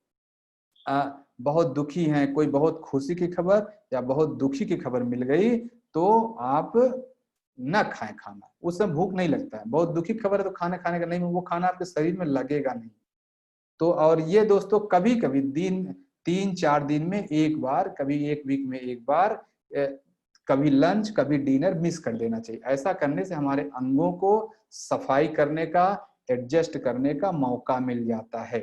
बहुत दुखी हैं, कोई बहुत खुशी की खबर या बहुत दुखी की खबर मिल गई, तो आप न खाएं खाना, उस समय भूख नहीं लगता है। बहुत दुखी खबर है तो खाना खाने का नहीं, वो खाना आपके शरीर में लगेगा नहीं। तो और ये दोस्तों कभी कभी दिन 3-4 दिन में 1 बार, कभी 1 वीक में 1 बार, कभी लंच कभी डिनर मिस कर देना चाहिए। ऐसा करने से हमारे अंगों को सफाई करने का, एडजस्ट करने का मौका मिल जाता है।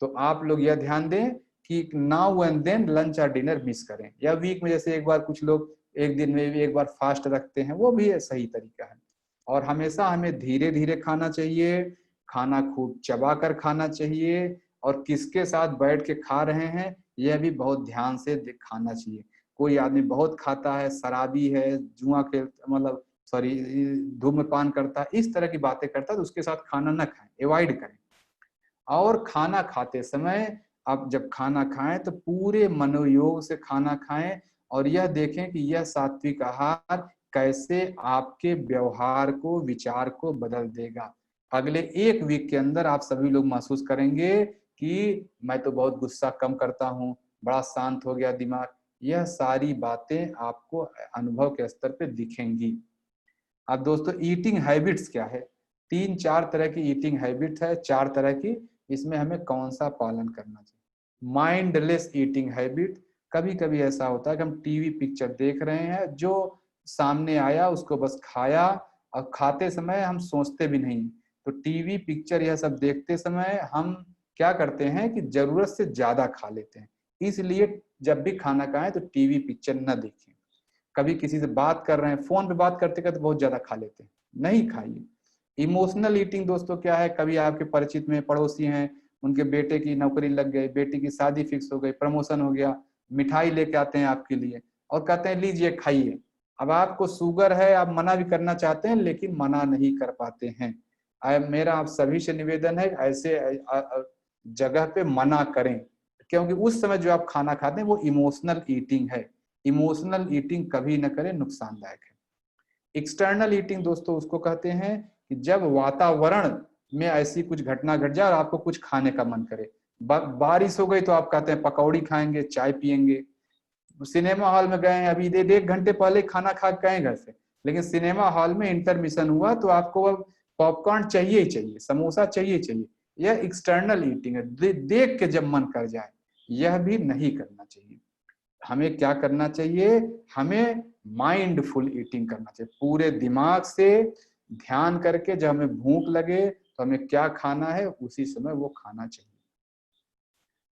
तो आप लोग यह ध्यान दें कि नाउ एंड देन लंच और डिनर मिस करें, या वीक में जैसे 1 बार, कुछ लोग 1 दिन में भी 1 बार फास्ट रखते हैं, वो भी सही तरीका है। और हमेशा हमें धीरे धीरे खाना चाहिए, खाना खूब चबा कर खाना चाहिए, और किसके साथ बैठ के खा रहे हैं यह भी बहुत ध्यान से खाना चाहिए। कोई आदमी बहुत खाता है, शराबी है, जुआ खेल मतलब सॉरी धूम्रपान करता है, इस तरह की बातें करता है, तो उसके साथ खाना न खाएं, अवॉइड करें। और खाना खाते समय आप जब खाना खाएं तो पूरे मनोयोग से खाना खाएं, और यह देखें कि यह सात्विक आहार कैसे आपके व्यवहार को, विचार को बदल देगा। अगले 1 वीक के अंदर आप सभी लोग महसूस करेंगे कि मैं तो बहुत गुस्सा कम करता हूँ, बड़ा शांत हो गया दिमाग। यह सारी बातें आपको अनुभव के स्तर पे दिखेंगी। अब दोस्तों ईटिंग हैबिट्स क्या है? 3-4 तरह की ईटिंग हैबिट्स है, 4 तरह की। इसमें हमें कौन सा पालन करना चाहिए? Mindless eating habit. कभी कभी ऐसा होता है कि हम टीवी पिक्चर देख रहे हैं, जो सामने आया उसको बस खाया, और खाते समय हम सोचते भी नहीं। तो टीवी पिक्चर यह सब देखते समय हम क्या करते हैं कि जरूरत से ज्यादा खा लेते हैं। इसलिए जब भी खाना खाएं तो टीवी पिक्चर न देखें। कभी किसी से बात कर रहे हैं, फोन पे बात करते करते बहुत ज्यादा खा लेते हैं, नहीं खाइए। इमोशनल ईटिंग दोस्तों क्या है? कभी आपके परिचित में पड़ोसी हैं, उनके बेटे की नौकरी लग गई, बेटी की शादी फिक्स हो गई, प्रमोशन हो गया, मिठाई लेके आते हैं आपके लिए और कहते हैं लीजिए खाइए। अब आपको शुगर है, आप मना भी करना चाहते हैं लेकिन मना नहीं कर पाते हैं। मेरा आप सभी से निवेदन है ऐसे जगह पे मना करें, क्योंकि उस समय जो आप खाना खाते हैं वो इमोशनल ईटिंग है। इमोशनल ईटिंग कभी न करें, नुकसानदायक है। एक्सटर्नल ईटिंग दोस्तों उसको कहते हैं कि जब वातावरण में ऐसी कुछ घटना घट जाए और आपको कुछ खाने का मन करे। बारिश हो गई तो आप कहते हैं पकौड़ी खाएंगे, चाय पियेंगे। सिनेमा हॉल में गए, अभी 1 घंटे पहले खाना खा गए घर से, लेकिन सिनेमा हॉल में इंटरमिशन हुआ तो आपको अब पॉपकॉर्न चाहिए ही चाहिए, समोसा चाहिए चाहिए। यह एक्सटर्नल ईटिंग है, देख के जब मन कर जाए। यह भी नहीं करना चाहिए। हमें क्या करना चाहिए? हमें माइंडफुल ईटिंग करना चाहिए, पूरे दिमाग से ध्यान करके। जब हमें भूख लगे तो हमें क्या खाना है उसी समय वो खाना चाहिए।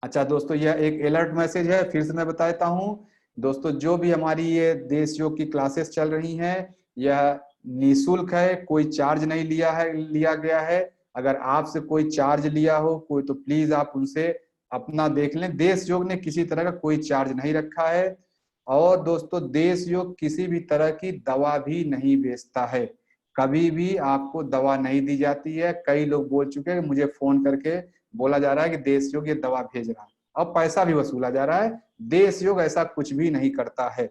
अच्छा दोस्तों, यह एक अलर्ट मैसेज है, फिर से मैं बता देता हूं दोस्तों, जो भी हमारी ये देश योग की क्लासेस चल रही हैं, यह निःशुल्क है, कोई चार्ज नहीं लिया गया है। अगर आपसे कोई चार्ज लिया हो कोई, तो प्लीज आप उनसे अपना देख लें। देश योग ने किसी तरह का कोई चार्ज नहीं रखा है। और दोस्तों, देश योग किसी भी तरह की दवा भी नहीं बेचता है, कभी भी आपको दवा नहीं दी जाती है। कई लोग बोल चुके हैं, मुझे फोन करके बोला जा रहा है कि देश योग ये दवा भेज रहा है, और पैसा भी वसूला जा रहा है। देश योग ऐसा कुछ भी नहीं करता है।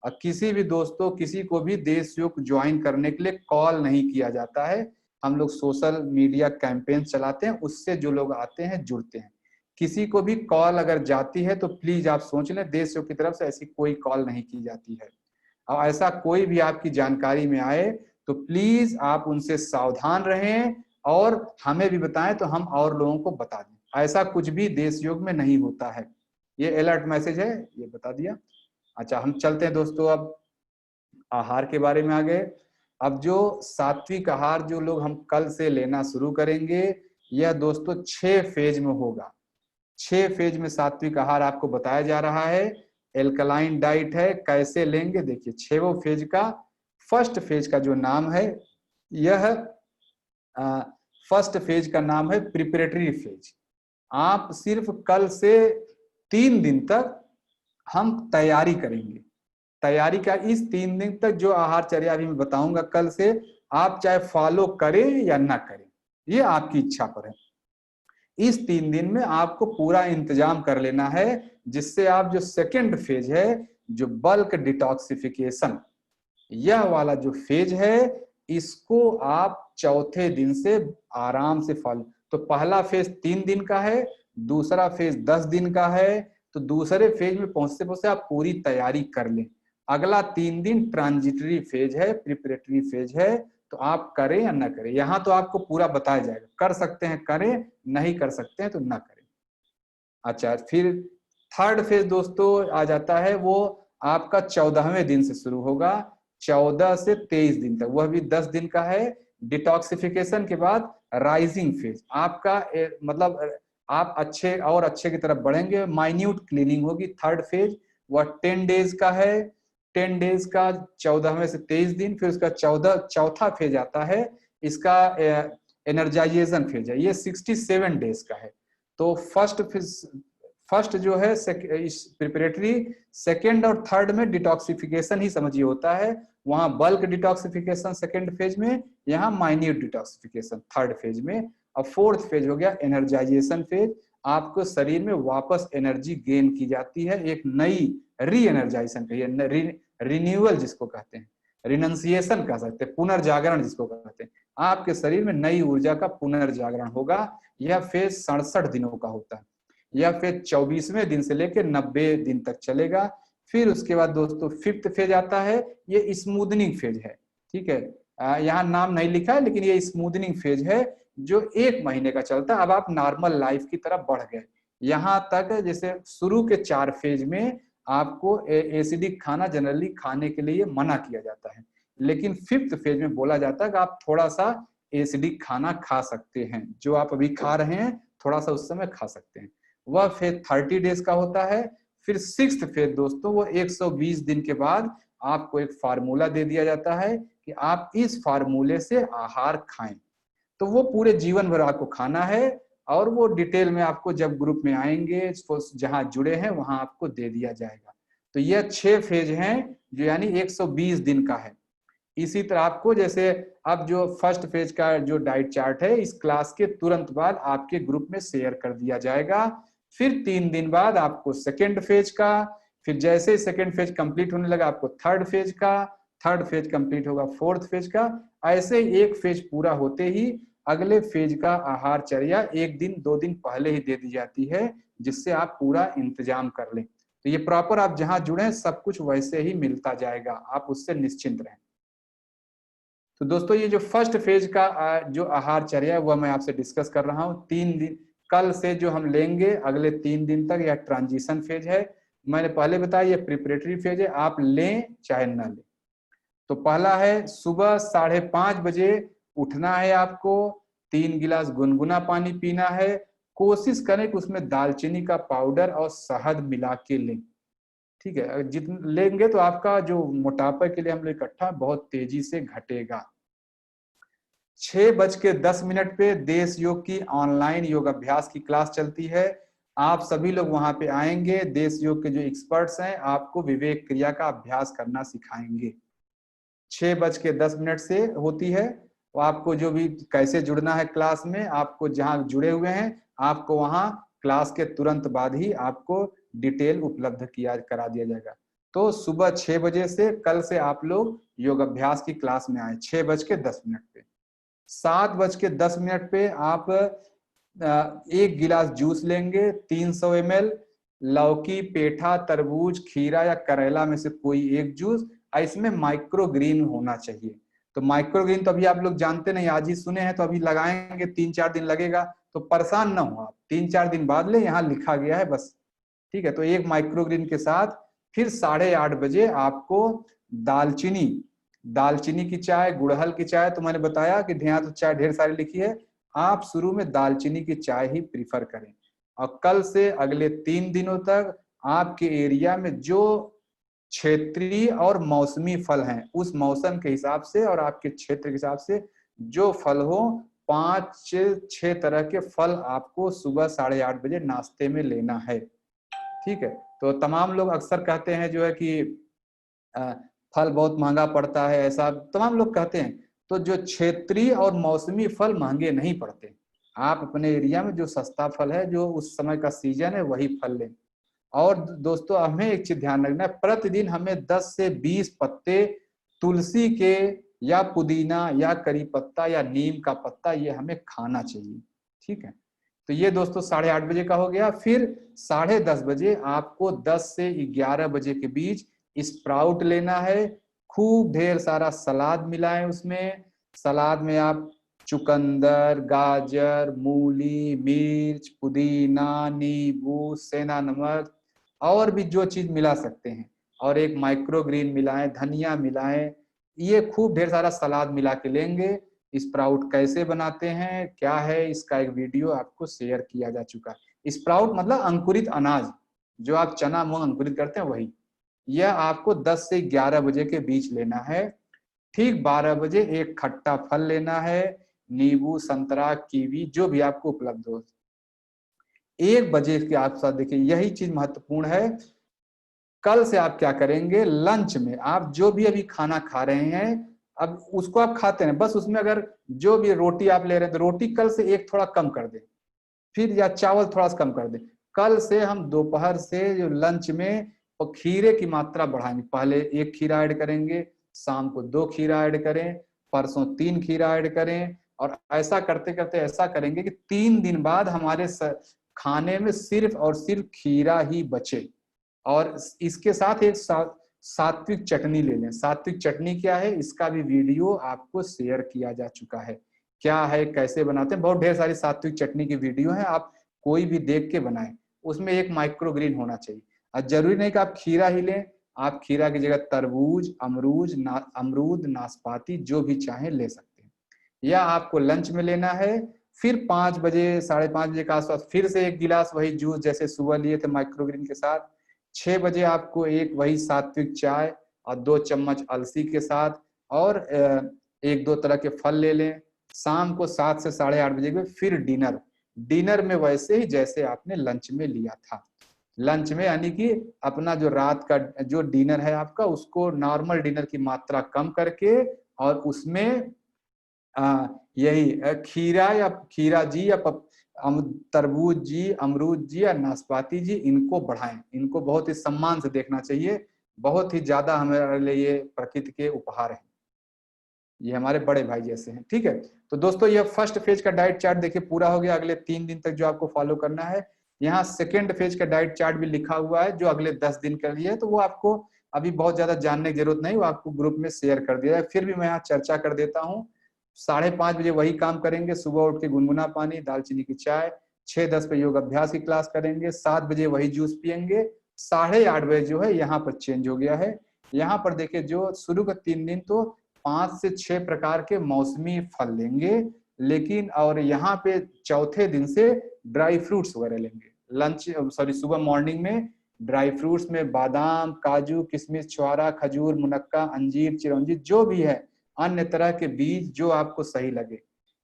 और किसी भी दोस्तों, किसी को भी देश योग ज्वाइन करने के लिए कॉल नहीं किया जाता है। हम लोग सोशल मीडिया कैंपेन चलाते हैं, उससे जो लोग आते हैं जुड़ते हैं। किसी को भी कॉल अगर जाती है तो प्लीज आप सोच लें, देश योग की तरफ से ऐसी कोई कॉल नहीं की जाती है। और ऐसा कोई भी आपकी जानकारी में आए तो प्लीज आप उनसे सावधान रहें, और हमें भी बताएं तो हम और लोगों को बता दें। ऐसा कुछ भी देश योग में नहीं होता है। ये अलर्ट मैसेज है, ये बता दिया। अच्छा, हम चलते हैं दोस्तों अब आहार के बारे में आगे। अब जो सात्विक आहार जो लोग हम कल से लेना शुरू करेंगे, यह दोस्तों 6 फेज में होगा। 6 फेज में सात्विक आहार आपको बताया जा रहा है। एल्कलाइन डाइट है, कैसे लेंगे देखिए। 6वें फेज का फर्स्ट फेज का जो नाम है, यह फर्स्ट फेज का नाम है प्रिपरेटरी फेज। आप सिर्फ कल से 3 दिन तक हम तैयारी करेंगे। तैयारी का इस 3 दिन तक जो आहारचर्या अभी मैं बताऊंगा कल से, आप चाहे फॉलो करें या ना करें, ये आपकी इच्छा पर है। इस 3 दिन में आपको पूरा इंतजाम कर लेना है, जिससे आप जो सेकेंड फेज है, जो बल्क डिटॉक्सिफिकेशन, यह वाला जो फेज है, इसको आप चौथे दिन से आराम से फॉलो। तो पहला फेज 3 दिन का है, दूसरा फेज 10 दिन का है। तो दूसरे फेज में पहुंचते पहुंचते आप पूरी तैयारी कर लें। अगला 3 दिन ट्रांजिटरी फेज है, प्रिपरेटरी फेज है। तो आप करें या ना करें, यहां तो आपको पूरा बताया जाएगा। कर सकते हैं करें, नहीं कर सकते हैं तो ना करें। अच्छा, फिर थर्ड फेज दोस्तों आ जाता है, वो आपका 14वें दिन से शुरू होगा, 14 से 23 दिन तक, वह भी 10 दिन का है। डिटॉक्सिफिकेशन के बाद राइजिंग फेज आपका मतलब आप अच्छे की तरफ बढ़ेंगे, माइन्यूट क्लीनिंग होगी। थर्ड फेज वह 10 डेज का है। 10 डेज का 14वें से 23 दिन। फिर उसका चौथा फेज आता है, इसका एनर्जाइजेशन फेज है, ये 67 डेज का है। तो फर्स्ट जो है इस प्रिपरेटरी, सेकेंड और थर्ड में डिटॉक्सिफिकेशन ही समझिए होता है। वहां बल्क डिटॉक्सिफिकेशन सेकेंड फेज में, यहाँ माइन्यूट डिटॉक्सिफिकेशन थर्ड फेज में। और फोर्थ फेज हो गया एनर्जाइजेशन फेज। आपको शरीर में वापस एनर्जी गेन की जाती है, एक नई री एनर्जाइजेशन कहिए, रिन्यूअल जिसको कहते हैं, रिनंसिएशन कह सकते हैं, पुनर्जागरण जिसको कहते हैं। आपके शरीर में नई ऊर्जा का पुनर्जागरण होगा। यह फेज 67 दिनों का होता है। यह फेज 24वें दिन से लेकर 90 दिन तक चलेगा। फिर उसके बाद दोस्तों फिफ्थ फेज आता है, ये स्मूदनिंग फेज है। ठीक है, यहाँ नाम नहीं लिखा है लेकिन ये स्मूदनिंग फेज है जो 1 महीने का चलता है। अब आप नॉर्मल लाइफ की तरफ बढ़ गए। यहाँ तक जैसे शुरू के 4 फेज में आपको एसिडिक खाना जनरली खाने के लिए मना किया जाता है, लेकिन फिफ्थ फेज में बोला जाता है कि आप थोड़ा सा एसिडिक खाना खा सकते हैं। जो आप अभी खा रहे हैं थोड़ा सा उस समय खा सकते हैं। वह फेज 30 डेज का होता है। फिर सिक्स्थ फेज दोस्तों वो 120 दिन के बाद आपको एक फार्मूला दे दिया जाता है कि आप इस फार्मूले से आहार खाएं। तो वो पूरे जीवन भर आपको खाना है और वो डिटेल में आपको जब ग्रुप में आएंगे जहां जुड़े हैं वहां आपको दे दिया जाएगा। तो यह 6 फेज हैं जो यानी 120 दिन का है। इसी तरह आपको जैसे अब जो फर्स्ट फेज का जो डाइट चार्ट है इस क्लास के तुरंत बाद आपके ग्रुप में शेयर कर दिया जाएगा। फिर 3 दिन बाद आपको सेकेंड फेज का, फिर जैसे सेकेंड फेज कंप्लीट होने लगा आपको थर्ड फेज का, थर्ड फेज कंप्लीट होगा फोर्थ फेज का। ऐसे एक फेज पूरा होते ही अगले फेज का आहारचर्या 1 दिन 2 दिन पहले ही दे दी जाती है, जिससे आप पूरा इंतजाम कर लें। तो ये प्रॉपर आप जहां जुड़े सब कुछ वैसे ही मिलता जाएगा, आप उससे निश्चिंत रहें। तो दोस्तों ये जो फर्स्ट फेज का जो आहारचर्या है वह मैं आपसे डिस्कस कर रहा हूँ। 3 दिन कल से जो हम लेंगे अगले 3 दिन तक, यह ट्रांजिशन फेज है। मैंने पहले बताया ये प्रिपरेटरी फेज है, आप लें चाहे ना लें। तो पहला है सुबह 5:30 बजे उठना है आपको, 3 गिलास गुनगुना पानी पीना है। कोशिश करें कि उसमें दालचीनी का पाउडर और शहद मिला के लें। ठीक है, जितना लेंगे तो आपका जो मोटापा के लिए हम लोग इकट्ठा बहुत तेजी से घटेगा। 6:10 पे देश योग की ऑनलाइन योग अभ्यास की क्लास चलती है। आप सभी लोग वहां पे आएंगे। देश योग के जो एक्सपर्ट्स हैं आपको विवेक क्रिया का अभ्यास करना सिखाएंगे। 6:10 से होती है। वो आपको जो भी कैसे जुड़ना है क्लास में, आपको जहां जुड़े हुए हैं आपको वहां क्लास के तुरंत बाद ही आपको डिटेल उपलब्ध करा दिया जाएगा। तो सुबह 6 बजे से कल से आप लोग योग अभ्यास की क्लास में आए 6:10 पे। 7:10 पे आप 1 गिलास जूस लेंगे 300 ml। लौकी, पेठा, तरबूज, खीरा या करेला में से कोई एक जूस। इसमें माइक्रो ग्रीन होना चाहिए। तो माइक्रो ग्रीन तो अभी आप लोग जानते नहीं, आज ही सुने हैं, तो अभी लगाएंगे 3-4 दिन लगेगा, तो परेशान ना हो आप, 3-4 दिन बाद ले, यहाँ लिखा गया है बस। ठीक है, तो एक माइक्रो ग्रीन के साथ फिर 8:30 बजे आपको दालचीनी, दालचीनी की चाय, गुड़हल की चाय, तो मैंने बताया कि यहाँ तो चाय ढेर सारी लिखी है, आप शुरू में दालचीनी की चाय ही प्रीफर करें। और कल से अगले 3 दिनों तक आपके एरिया में जो क्षेत्रीय और मौसमी फल हैं उस मौसम के हिसाब से और आपके क्षेत्र के हिसाब से जो फल हो, 5-6 तरह के फल आपको सुबह 8:30 बजे नाश्ते में लेना है। ठीक है, तो तमाम लोग अक्सर कहते हैं जो है कि फल बहुत महंगा पड़ता है, ऐसा तमाम लोग कहते हैं। तो जो क्षेत्रीय और मौसमी फल महंगे नहीं पड़ते, आप अपने एरिया में जो सस्ता फल है, जो उस समय का सीजन है, वही फल लें। और दोस्तों हमें एक चीज ध्यान रखना है, प्रतिदिन हमें 10 से 20 पत्ते तुलसी के या पुदीना या करी पत्ता या नीम का पत्ता ये हमें खाना चाहिए। ठीक है, तो ये दोस्तों 8:30 बजे का हो गया। फिर 10:30 बजे आपको 10 से 11 बजे के बीच स्प्राउट लेना है। खूब ढेर सारा सलाद मिलाएं उसमें। सलाद में आप चुकंदर, गाजर, मूली, मिर्च, पुदीना, नींबू, सेंधा नमक और भी जो चीज मिला सकते हैं, और एक माइक्रो ग्रीन मिलाएं, धनिया मिलाएं। ये खूब ढेर सारा सलाद मिला के लेंगे। स्प्राउट कैसे बनाते हैं क्या है, इसका एक वीडियो आपको शेयर किया जा चुका है। स्प्राउट मतलब अंकुरित अनाज, जो आप चना मूंग अंकुरित करते हैं वही। यह आपको 10 से 11 बजे के बीच लेना है। ठीक 12 बजे एक खट्टा फल लेना है, नींबू, संतरा, कीवी, जो भी आपको उपलब्ध हो। 1 बजे के आप साथ देखिए, यही चीज महत्वपूर्ण है। कल से आप क्या करेंगे, लंच में आप जो भी अभी खाना खा रहे हैं अब उसको आप खाते हैं, बस उसमें अगर जो भी रोटी आप ले रहे हैं तो रोटी कल से एक थोड़ा कम कर दें, फिर या चावल थोड़ा सा कम कर दें। कल से हम दोपहर से जो लंच में और खीरे की मात्रा बढ़ाएंगे। पहले 1 खीरा ऐड करेंगे, शाम को 2 खीरा ऐड करें, परसों 3 खीरा ऐड करें, और ऐसा करते करते ऐसा करेंगे कि 3 दिन बाद हमारे खाने में सिर्फ और सिर्फ खीरा ही बचे। और इसके साथ एक सात्विक चटनी ले लें। सात्विक चटनी क्या है, इसका भी वीडियो आपको शेयर किया जा चुका है, क्या है कैसे बनाते हैं, बहुत ढेर सारी सात्विक चटनी की वीडियो है, आप कोई भी देख के बनाएं। उसमें एक माइक्रोग्रीन होना चाहिए। और जरूरी नहीं कि आप खीरा ही लें, आप खीरा की जगह तरबूज, अमरूद, नाशपाती जो भी चाहें ले सकते हैं। या आपको लंच में लेना है, फिर 5 बजे 5:30 बजे के आसपास फिर से एक गिलास वही जूस जैसे सुबह लिए थे माइक्रोग्रीन के साथ। 6 बजे आपको एक वही सात्विक चाय और 2 चम्मच अलसी के साथ, और 1-2 तरह के फल ले लें। शाम को 7 से 8:30 बजे में फिर डिनर में वैसे ही जैसे आपने लंच में लिया था। लंच में यानी कि अपना जो रात का जो डिनर है आपका, उसको नॉर्मल डिनर की मात्रा कम करके, और उसमें यही खीरा जी या तरबूज जी, अमरूद जी या नाशपाती जी, इनको बढ़ाएं। इनको बहुत ही सम्मान से देखना चाहिए, बहुत ही ज्यादा हमारे लिए ये प्रकृति के उपहार हैं, ये हमारे बड़े भाई जैसे हैं। ठीक है, तो दोस्तों ये फर्स्ट फेज का डाइट चार्ट देखिए पूरा हो गया, अगले 3 दिन तक जो आपको फॉलो करना है। यहाँ सेकेंड फेज का डाइट चार्ट भी लिखा हुआ है जो अगले 10 दिन के लिए है, तो वो आपको अभी बहुत ज्यादा जानने की जरूरत नहीं, वो आपको ग्रुप में शेयर कर दिया है। फिर भी मैं यहाँ चर्चा कर देता हूँ। 5:30 बजे वही काम करेंगे, सुबह उठ के गुनगुना पानी, दालचीनी की चाय। 6:10 पे योग अभ्यास की क्लास करेंगे। 7 बजे वही जूस पियेंगे। 8:30 बजे जो है यहाँ पर चेंज हो गया है। यहाँ पर देखिए जो शुरू के 3 दिन तो 5 से 6 प्रकार के मौसमी फल लेंगे, लेकिन और यहाँ पे चौथे दिन से ड्राई फ्रूट्स वगैरह लेंगे। सुबह मॉर्निंग में ड्राई फ्रूट्स में बादाम, काजू, किशमिश, छुआरा, खजूर, मुनक्का, अंजीर, चिरौंजी, जो भी है अन्य तरह के बीज जो आपको सही लगे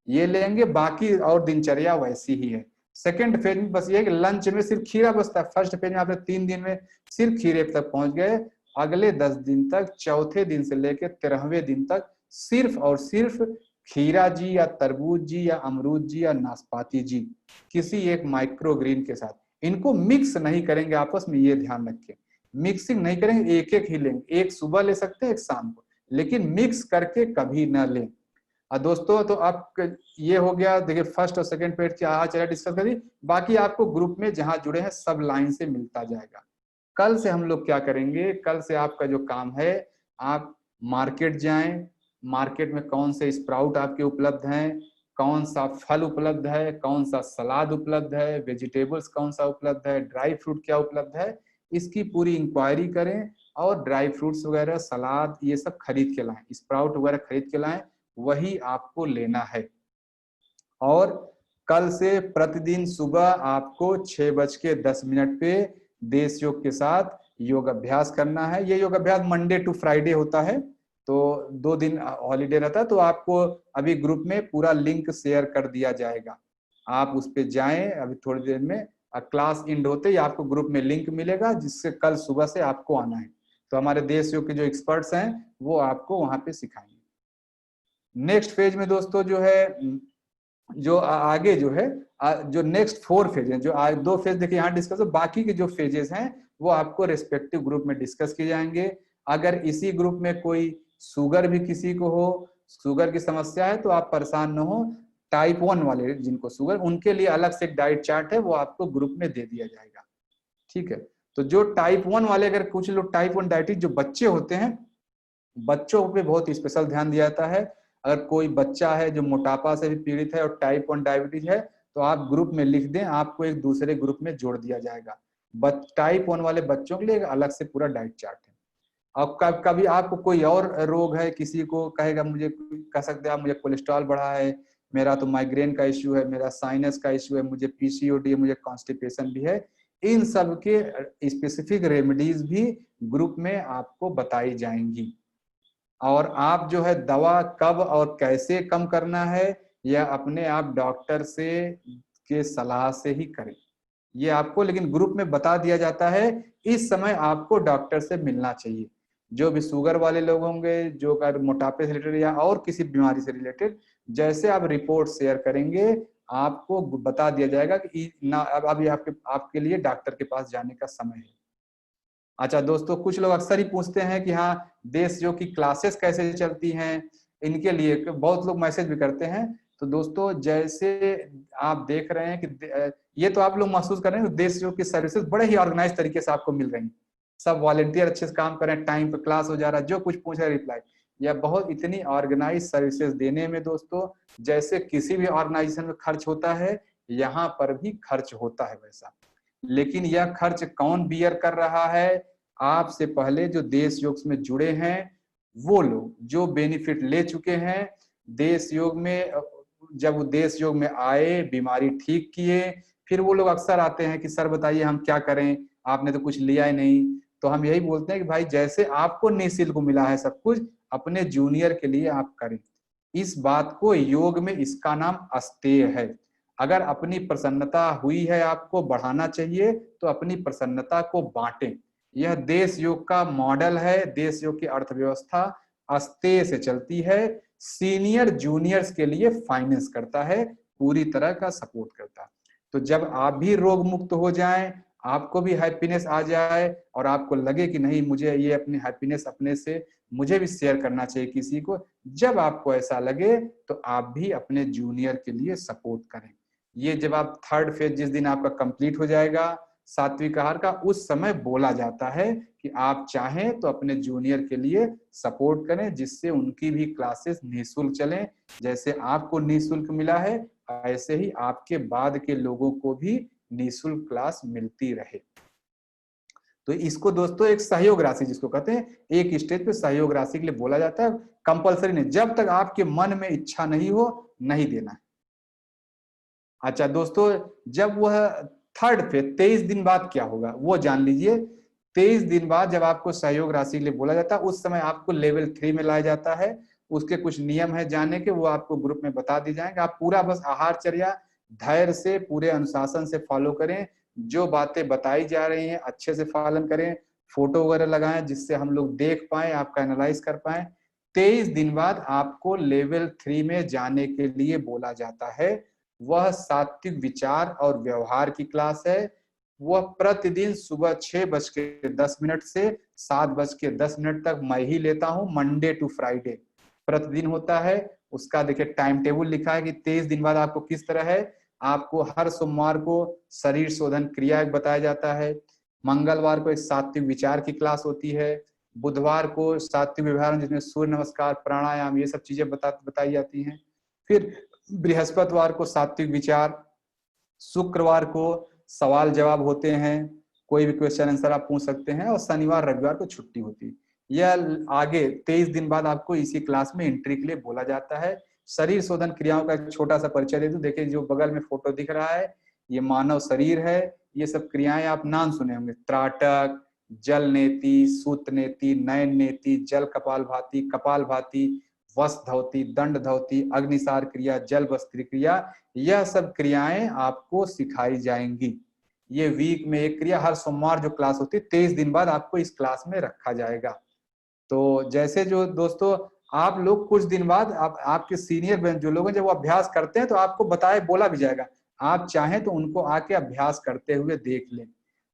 ये लेंगे। बाकी और दिनचर्या वैसी ही है। सेकेंड फेज में बस ये है कि लंच में सिर्फ खीरा बचता है। फर्स्ट फेज में आपने 3 दिन में सिर्फ खीरे तक पहुंच गए। अगले 10 दिन तक, चौथे दिन से लेकर 13वें दिन तक सिर्फ और सिर्फ खीरा जी या तरबूज जी या अमरूद जी या नाशपाती जी, किसी एक माइक्रोग्रीन के साथ। इनको मिक्स नहीं करेंगे आपस में, ये ध्यान रखें, मिक्सिंग नहीं करेंगे, एक एक ही लेंगे। एक सुबह ले सकते हैं, एक शाम को, लेकिन मिक्स करके कभी ना लें। दोस्तों तो आप ये हो गया, देखिए फर्स्ट और सेकंड पेज की आज डिस्कस करी। बाकी आपको ग्रुप में जहां जुड़े हैं सब लाइन से मिलता जाएगा। कल से हम लोग क्या करेंगे, कल से आपका जो काम है, आप मार्केट जाएं, मार्केट में कौन से स्प्राउट आपके उपलब्ध हैं, कौन सा फल उपलब्ध है, कौन सा सलाद उपलब्ध है, वेजिटेबल्स कौन सा उपलब्ध है, ड्राई फ्रूट क्या उपलब्ध है, इसकी पूरी इंक्वायरी करें। और ड्राई फ्रूट्स वगैरह, सलाद, ये सब खरीद के लाएं, स्प्राउट वगैरह खरीद के लाएं, वही आपको लेना है। और कल से प्रतिदिन सुबह आपको 6:10 पे देश योग के साथ योग अभ्यास करना है। ये योग अभ्यास मंडे टू फ्राइडे होता है, तो 2 दिन हॉलीडे रहता है। तो आपको अभी ग्रुप में पूरा लिंक शेयर कर दिया जाएगा, आप उस पर जाएं अभी थोड़ी देर में। क्लास एंड होते ही आपको ग्रुप में लिंक मिलेगा, जिससे कल सुबह से आपको आना है। तो हमारे देश योग के जो एक्सपर्ट्स हैं वो आपको वहां पे सिखाएंगे। नेक्स्ट फेज में दोस्तों जो है, जो आगे जो है, जो नेक्स्ट 4 फेज है, जो 2 फेज देखिए यहाँ डिस्कस हो, बाकी के जो फेजेस हैं वो आपको रेस्पेक्टिव ग्रुप में डिस्कस किए जाएंगे। अगर इसी ग्रुप में कोई शुगर भी किसी को हो, शुगर की समस्या है, तो आप परेशान न हो। टाइप 1 वाले जिनको शुगर, उनके लिए अलग से एक डाइट चार्ट है, वो आपको ग्रुप में दे दिया जाएगा। ठीक है, तो जो टाइप 1 वाले, अगर कुछ लोग टाइप 1 डायबिटीज जो बच्चे होते हैं, बच्चों पे बहुत स्पेशल ध्यान दिया जाता है। अगर कोई बच्चा है जो मोटापा से भी पीड़ित है और टाइप 1 डायबिटीज है, तो आप ग्रुप में लिख दें, आपको एक दूसरे ग्रुप में जोड़ दिया जाएगा। टाइप 1 वाले बच्चों के लिए अलग से पूरा डाइट चार्ट है। अब कभी आपको कोई और रोग है, किसी को कहेगा, मुझे कह सकते हैं आप, मुझे कोलेस्ट्रॉल बढ़ा है, मेरा तो माइग्रेन का इश्यू है, मेरा साइनस का इश्यू है, मुझे पीसीओडी है, मुझे कॉन्स्टिपेशन भी है, इन सब के स्पेसिफिक रेमेडीज भी ग्रुप में आपको बताई जाएंगी। और आप जो है दवा कब और कैसे कम करना है, यह अपने आप डॉक्टर से के सलाह से ही करें। ये आपको लेकिन ग्रुप में बता दिया जाता है। इस समय आपको डॉक्टर से मिलना चाहिए। जो भी शुगर वाले लोग होंगे, जो अगर मोटापे से रिलेटेड या और किसी बीमारी से रिलेटेड, जैसे आप रिपोर्ट शेयर करेंगे, आपको बता दिया जाएगा कि ना अब अभी आपके लिए डॉक्टर के पास जाने का समय है। अच्छा दोस्तों, कुछ लोग अक्सर ही पूछते हैं कि हाँ, देश योग की क्लासेस कैसे चलती हैं, इनके लिए बहुत लोग मैसेज भी करते हैं। तो दोस्तों जैसे आप देख रहे हैं कि ये तो आप लोग महसूस कर रहे हैं देश योग की सर्विसेज बड़े ही ऑर्गेनाइज तरीके से आपको मिल रही हैं, सब वॉलेंटियर अच्छे से काम कर रहे हैं, टाइम पे क्लास हो जा रहा है, जो कुछ पूछ रहे हैं रिप्लाई। या बहुत इतनी ऑर्गेनाइज सर्विसेज देने में दोस्तों जैसे किसी भी ऑर्गेनाइजेशन में खर्च होता है, यहाँ पर भी खर्च होता है वैसा। लेकिन यह खर्च कौन बियर कर रहा है? आपसे पहले जो देश योग में जुड़े हैं वो लोग जो बेनिफिट ले चुके हैं देश योग में। जब वो देश योग में आए, बीमारी ठीक किए, फिर वो लोग अक्सर आते हैं कि सर बताइए हम क्या करें, आपने तो कुछ लिया ही नहीं। तो हम यही बोलते हैं कि भाई जैसे आपको निःशुल्क मिला है सब कुछ, अपने जूनियर के लिए आप करें। इस बात को योग में इसका नाम अस्तेय है। अगर अपनी प्रसन्नता हुई है, आपको बढ़ाना चाहिए तो अपनी प्रसन्नता को बांटें। यह देश योग का मॉडल है, देश योग की अर्थव्यवस्था अस्तेय से चलती है, सीनियर जूनियर्स के लिए फाइनेंस करता है, पूरी तरह का सपोर्ट करता है। तो जब आप भी रोग मुक्त हो जाएं, आपको भी हैप्पीनेस आ जाए और आपको लगे कि नहीं मुझे ये अपनी हैप्पीनेस अपने से मुझे भी शेयर करना चाहिए किसी को, जब आपको ऐसा लगे तो आप भी अपने जूनियर के लिए सपोर्ट करें। ये जब आप थर्ड फेज जिस दिन आपका कंप्लीट हो जाएगा सात्विक आहार का, उस समय बोला जाता है कि आप चाहें तो अपने जूनियर के लिए सपोर्ट करें, जिससे उनकी भी क्लासेस निःशुल्क चलें। जैसे आपको निःशुल्क मिला है, ऐसे ही आपके बाद के लोगों को भी निःशुल्क क्लास मिलती रहे। तो इसको दोस्तों एक सहयोग राशि जिसको कहते हैं, एक स्टेज पे सहयोग राशि के लिए बोला जाता है, कंपलसरी नहीं, जब तक आपके मन में इच्छा नहीं हो नहीं देना है। अच्छा दोस्तों, जब वह थर्ड पे 23 दिन बाद क्या होगा वो जान लीजिए। 23 दिन बाद जब आपको सहयोग राशि के लिए बोला जाता है, उस समय आपको लेवल 3 में लाया जाता है। उसके कुछ नियम है जाने के, वो आपको ग्रुप में बता दी जाएंगे। आप पूरा बस आहारचर्या धैर्य से पूरे अनुशासन से फॉलो करें, जो बातें बताई जा रही हैं अच्छे से पालन करें, फोटो वगैरह लगाएं जिससे हम लोग देख पाए, आपका एनालाइज कर पाए। 23 दिन बाद आपको लेवल 3 में जाने के लिए बोला जाता है। वह सात्विक विचार और व्यवहार की क्लास है। वह प्रतिदिन सुबह 6:10 से 7:10 तक मैं ही लेता हूं, मंडे टू फ्राइडे प्रतिदिन होता है। उसका देखिए टाइम टेबल लिखा है कि 23 दिन बाद आपको किस तरह है। आपको हर सोमवार को शरीर शोधन क्रिया बताया जाता है, मंगलवार को एक सात्विक विचार की क्लास होती है, बुधवार को सात्विक व्यवहार जिसमें सूर्य नमस्कार प्राणायाम ये सब चीजें बताई जाती हैं। फिर बृहस्पतिवार को सात्विक विचार, शुक्रवार को सवाल जवाब होते हैं, कोई भी क्वेश्चन आंसर आप पूछ सकते हैं, और शनिवार रविवार को छुट्टी होती है। यह आगे 23 दिन बाद आपको इसी क्लास में एंट्री के लिए बोला जाता है। शरीर शोधन क्रियाओं का एक छोटा सा परिचय दे दूं। देखिए जो बगल में फोटो दिख रहा है ये मानव शरीर है। ये सब क्रियाएं आप नाम सुने होंगे, त्राटक, जल नेति, सूत नेति, नयन नेति, जल कपाल भाती, वस्त्र धौती, दंड धौती, अग्निसार क्रिया, जल वस्त्र क्रिया, यह सब क्रियाएं आपको सिखाई जाएंगी। ये वीक में एक क्रिया, हर सोमवार जो क्लास होती है 23 दिन बाद आपको इस क्लास में रखा जाएगा। तो जैसे जो दोस्तों आप लोग कुछ दिन बाद आपके सीनियर जो लोग हैं जब वो अभ्यास करते हैं तो आपको बोला भी जाएगा, आप चाहें तो उनको आके अभ्यास करते हुए देख लें।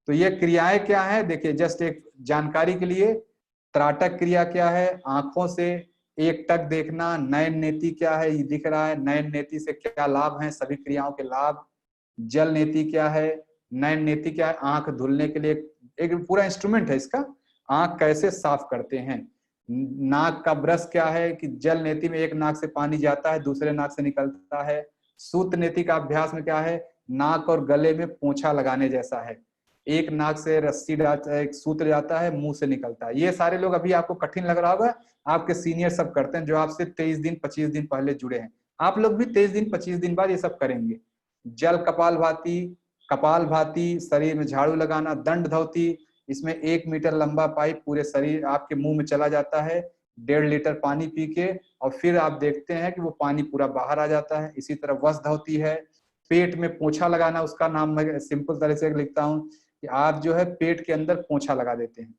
तो ये क्रियाएं क्या है देखिए, जस्ट एक जानकारी के लिए, त्राटक क्रिया क्या है, आंखों से एक टक देखना। नयन नेति क्या है, ये दिख रहा है, नयन नेति से क्या लाभ है, सभी क्रियाओं के लाभ। जल नेति क्या है, नयन नेति क्या है, आंख धुलने के लिए एक पूरा इंस्ट्रूमेंट है इसका, आंख कैसे साफ करते हैं। नाक का ब्रश क्या है कि जल नेति में एक नाक से पानी जाता है दूसरे नाक से निकलता है। सूत नेति का अभ्यास में क्या है, नाक और गले में पोंछा लगाने जैसा है, एक नाक से रस्सी एक सूत्र जाता है मुंह से निकलता है। ये सारे लोग अभी आपको कठिन लग रहा होगा, आपके सीनियर सब करते हैं जो आपसे 23 दिन 25 दिन पहले जुड़े हैं। आप लोग भी 23 दिन 25 दिन बाद ये सब करेंगे। जल कपाल भाती शरीर में झाड़ू लगाना। दंड धौती, इसमें 1 मीटर लंबा पाइप पूरे शरीर आपके मुंह में चला जाता है, 1.5 लीटर पानी पी के, और फिर आप देखते हैं कि वो पानी पूरा बाहर आ जाता है। इसी तरह वस्त्र धौती है, पेट में पोंछा लगाना, उसका नाम मैं सिंपल तरह से लिखता हूँ कि आप जो है पेट के अंदर पोंछा लगा देते हैं।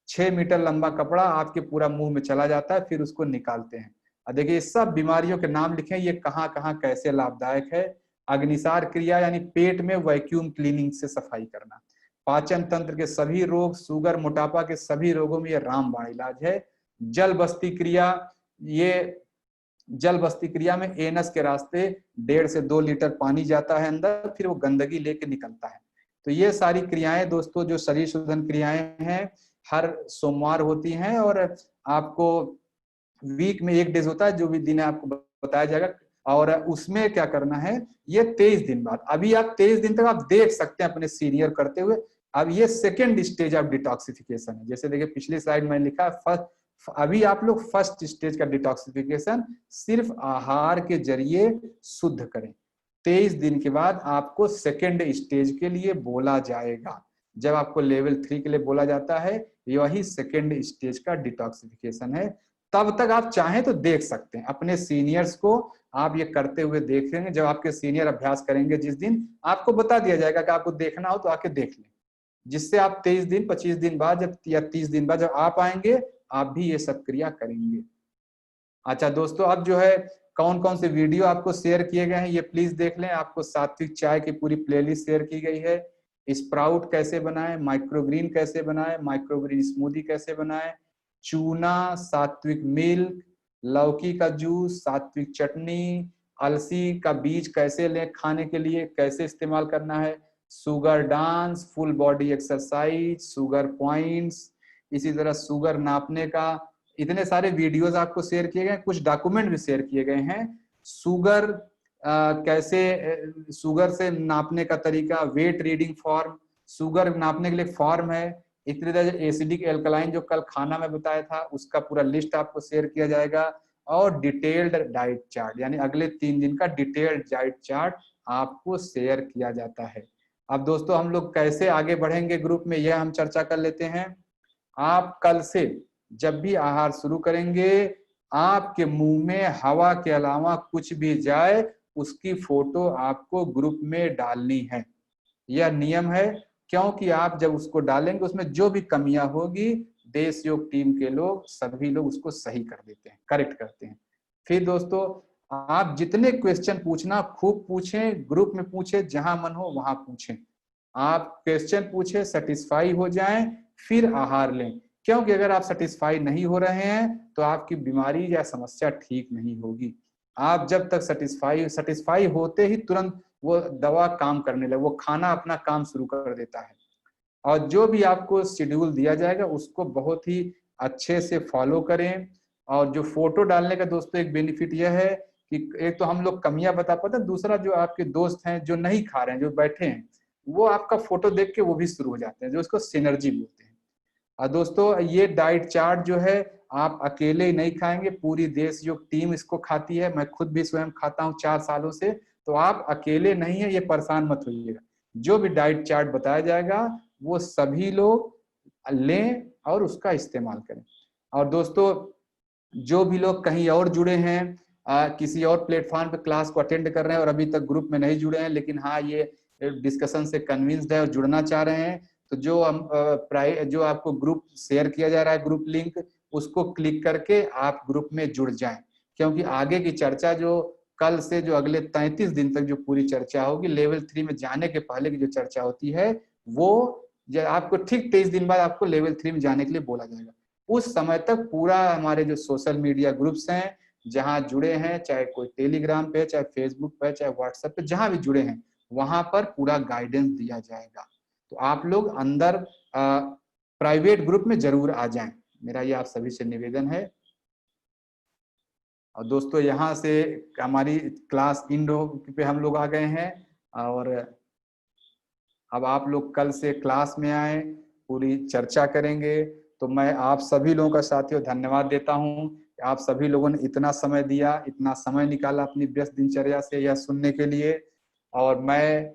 6 मीटर लंबा कपड़ा आपके पूरा मुंह में चला जाता है, फिर उसको निकालते हैं। और देखिए सब बीमारियों के नाम लिखे, ये कहाँ कहाँ कैसे लाभदायक है। अग्निसार क्रिया यानी पेट में वैक्यूम क्लीनिंग से सफाई करना। पाचन तंत्र के सभी रोग, शुगर मोटापा के सभी रोगों में ये रामबाण इलाज है। जल बस्ती क्रिया, ये जल बस्ती क्रिया में एनस के रास्ते 1.5 से 2 लीटर पानी जाता है अंदर, फिर वो गंदगी लेके निकलता है। तो ये सारी क्रियाएं दोस्तों जो शरीर शोधन क्रियाएं हैं हर सोमवार होती हैं, और आपको वीक में 1 डेज होता है जो भी दिन है आपको बताया जाएगा। और उसमें क्या करना है, ये 23 दिन बाद, अभी आप 23 दिन तक आप देख सकते हैं अपने सीनियर करते हुए। अब ये सेकेंड स्टेज ऑफ डिटॉक्सिफिकेशन है। जैसे देखिए पिछली स्लाइड में लिखा है फर्स्ट, अभी आप लोग फर्स्ट स्टेज का डिटॉक्सिफिकेशन सिर्फ आहार के जरिए शुद्ध करें। 23 दिन के बाद आपको सेकेंड स्टेज के लिए बोला जाएगा। जब आपको लेवल 3 के लिए बोला जाता है, यही सेकेंड स्टेज का डिटॉक्सिफिकेशन है। तब तक आप चाहें तो देख सकते हैं अपने सीनियर्स को, आप ये करते हुए देखेंगे। जब आपके सीनियर अभ्यास करेंगे जिस दिन, आपको बता दिया जाएगा कि आपको देखना हो तो आके देख लें, जिससे आप 23 दिन 25 दिन बाद जब या 30 दिन बाद जब आप आएंगे, आप भी ये सब क्रिया करेंगे। अच्छा दोस्तों, अब जो है कौन कौन से वीडियो आपको शेयर किए गए हैं ये प्लीज देख लें। आपको सात्विक चाय की पूरी प्लेलिस्ट शेयर की गई है। स्प्राउट कैसे बनाएं, माइक्रोग्रीन कैसे बनाएं, माइक्रोग्रीन स्मूदी कैसे बनाएं, चूना, सात्विक मिल्क, लौकी का जूस, सात्विक चटनी, अलसी का बीज कैसे लें खाने के लिए, कैसे इस्तेमाल करना है, sugar dance, full body exercise, sugar points, इसी तरह शुगर नापने का, इतने सारे वीडियोस आपको शेयर किए गए। कुछ डॉक्यूमेंट भी शेयर किए गए हैं। शुगर कैसे, शुगर से नापने का तरीका, वेट रीडिंग फॉर्म, शुगर नापने के लिए फॉर्म है, इतनी तरह एसिडिक एल्कलाइन जो कल खाना में बताया था उसका पूरा लिस्ट आपको शेयर किया जाएगा, और डिटेल्ड डाइट चार्ट, यानी अगले 3 दिन का डिटेल्ड डाइट चार्ट आपको शेयर किया जाता है। अब दोस्तों हम लोग कैसे आगे बढ़ेंगे ग्रुप में, यह हम चर्चा कर लेते हैं। आप कल से जब भी आहार शुरू करेंगे, आपके मुंह में हवा के अलावा कुछ भी जाए उसकी फोटो आपको ग्रुप में डालनी है। यह नियम है, क्योंकि आप जब उसको डालेंगे उसमें जो भी कमियां होगी, देश योग टीम के लोग सभी लोग उसको सही कर देते हैं, करेक्ट करते हैं। फिर दोस्तों आप जितने क्वेश्चन पूछना खूब पूछें, ग्रुप में पूछें, जहां मन हो वहां पूछें। आप क्वेश्चन पूछे, सेटिस्फाई हो जाएं, फिर आहार लें। क्योंकि अगर आप सेटिस्फाई नहीं हो रहे हैं तो आपकी बीमारी या समस्या ठीक नहीं होगी। आप जब तक सेटिस्फाई होते ही तुरंत वो दवा काम करने लगे, वो खाना अपना काम शुरू कर देता है। और जो भी आपको शेड्यूल दिया जाएगा उसको बहुत ही अच्छे से फॉलो करें। और जो फोटो डालने का दोस्तों एक बेनिफिट यह है कि एक तो हम लोग कमियां बता पाते हैं, दूसरा जो आपके दोस्त हैं जो नहीं खा रहे हैं, जो बैठे हैं, वो आपका फोटो देख के वो भी शुरू हो जाते हैं, जो इसको सिनर्जी बोलते हैं। और दोस्तों ये डाइट चार्ट जो है आप अकेले ही नहीं खाएंगे, पूरी देश योग टीम इसको खाती है। मैं खुद भी स्वयं खाता हूँ 4 सालों से। तो आप अकेले नहीं है, ये परेशान मत होइएगा। जो भी डाइट चार्ट बताया जाएगा वो सभी लोग लें और उसका इस्तेमाल करें। और दोस्तों जो भी लोग कहीं और जुड़े हैं, किसी और प्लेटफॉर्म पे क्लास को अटेंड कर रहे हैं और अभी तक ग्रुप में नहीं जुड़े हैं, लेकिन हाँ ये डिस्कशन से कन्विंस्ड है और जुड़ना चाह रहे हैं, तो जो आपको ग्रुप शेयर किया जा रहा है, ग्रुप लिंक, उसको क्लिक करके आप ग्रुप में जुड़ जाएं। क्योंकि आगे की चर्चा जो कल से जो अगले 33 दिन तक जो पूरी चर्चा होगी, लेवल 3 में जाने के पहले की जो चर्चा होती है, वो आपको ठीक 23 दिन बाद आपको लेवल 3 में जाने के लिए बोला जाएगा। उस समय तक पूरा हमारे जो सोशल मीडिया ग्रुप्स हैं जहां जुड़े हैं, चाहे कोई टेलीग्राम पे, चाहे फेसबुक पे, चाहे व्हाट्सएप पे, जहां भी जुड़े हैं वहां पर पूरा गाइडेंस दिया जाएगा। तो आप लोग अंदर प्राइवेट ग्रुप में जरूर आ जाएं, मेरा ये आप सभी से निवेदन है। और दोस्तों यहाँ से हमारी क्लास इंडो पे हम लोग आ गए हैं, और अब आप लोग कल से क्लास में आए, पूरी चर्चा करेंगे। तो मैं आप सभी लोगों का साथियों धन्यवाद देता हूँ। आप सभी लोगों ने इतना समय दिया, इतना समय निकाला अपनी व्यस्त दिनचर्या से यह सुनने के लिए। और मैं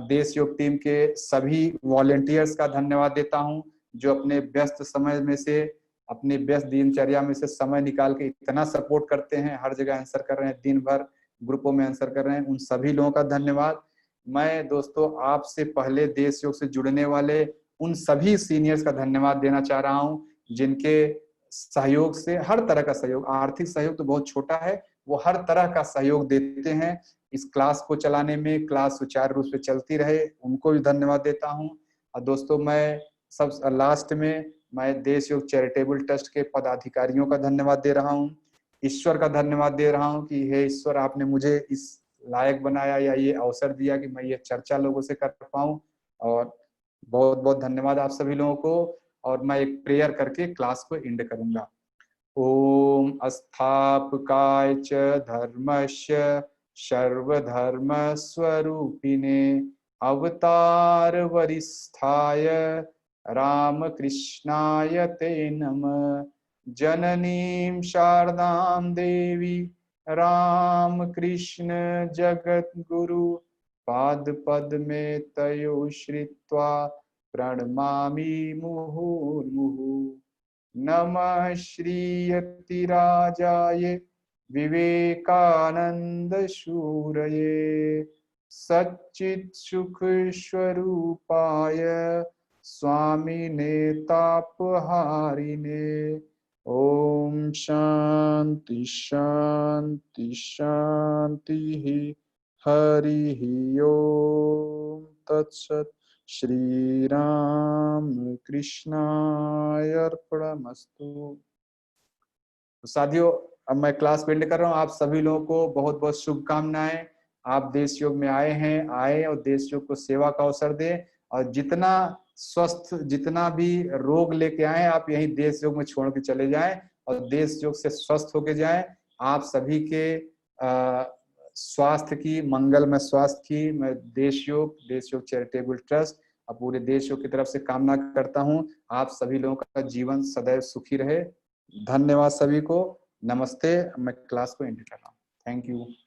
देश योग टीम के सभी वॉलेंटियर्स का धन्यवाद देता हूँ जो अपने व्यस्त समय में से, अपनी व्यस्त दिनचर्या में से समय निकाल के इतना सपोर्ट करते हैं, हर जगह आंसर कर रहे हैं, दिन भर ग्रुपों में आंसर कर रहे हैं। उन सभी लोगों का धन्यवाद। मैं दोस्तों आपसे पहले देश योग से जुड़ने वाले उन सभी सीनियर्स का धन्यवाद देना चाह रहा हूं जिनके सहयोग से, हर तरह का सहयोग, आर्थिक सहयोग तो बहुत छोटा है, वो हर तरह का सहयोग देते हैं इस क्लास को चलाने में, क्लास सुचारू रूप से चलती रहे, उनको भी धन्यवाद देता हूं। और दोस्तों मैं सब लास्ट में मैं देश योग चैरिटेबल ट्रस्ट के पदाधिकारियों का धन्यवाद दे रहा हूं ईश्वर का धन्यवाद दे रहा हूँ कि हे ईश्वर, आपने मुझे इस लायक बनाया या ये अवसर दिया कि मैं ये चर्चा लोगों से कर पाऊँ। और बहुत बहुत धन्यवाद आप सभी लोगों को। और मैं एक प्रेयर करके क्लास को एंड करूंगा। ओम अस्थापकाय च धर्मस्य सर्वधर्म स्वरूपिणे अवतार वरिष्ठाय रामकृष्णाय ते नमः। जननीं शारदां देवी रामकृष्ण जगद्गुरु पाद पद्मे तयो श्रित्वा प्रणमामि मुहुर्मुहुः। नमः श्रीयतिराजाय विवेकानंद शूरये सच्चित् सुख स्वरूपाय स्वामिने तापहारिणे। ओम शांति शांति शांति। हरि ओम तत्सत्। श्री राम कृष्णाय अर्पणमस्तु। तो साथियों, अब मैं क्लास एंड कर रहा हूँ। आप सभी लोगों को बहुत बहुत शुभकामनाएं। आप देश योग में आए और देश योग को सेवा का अवसर दें। और जितना स्वस्थ, जितना भी रोग लेके आए, आप यही देश योग में छोड़ के चले जाएं और देश योग से स्वस्थ होके जाएं। आप सभी के स्वास्थ्य की, मंगलमय स्वास्थ्य की मैं देश योग चैरिटेबल ट्रस्ट और पूरे देश योग की तरफ से कामना करता हूं। आप सभी लोगों का जीवन सदैव सुखी रहे। धन्यवाद सभी को। नमस्ते। मैं क्लास को एंड कर रहा हूँ। Thank you.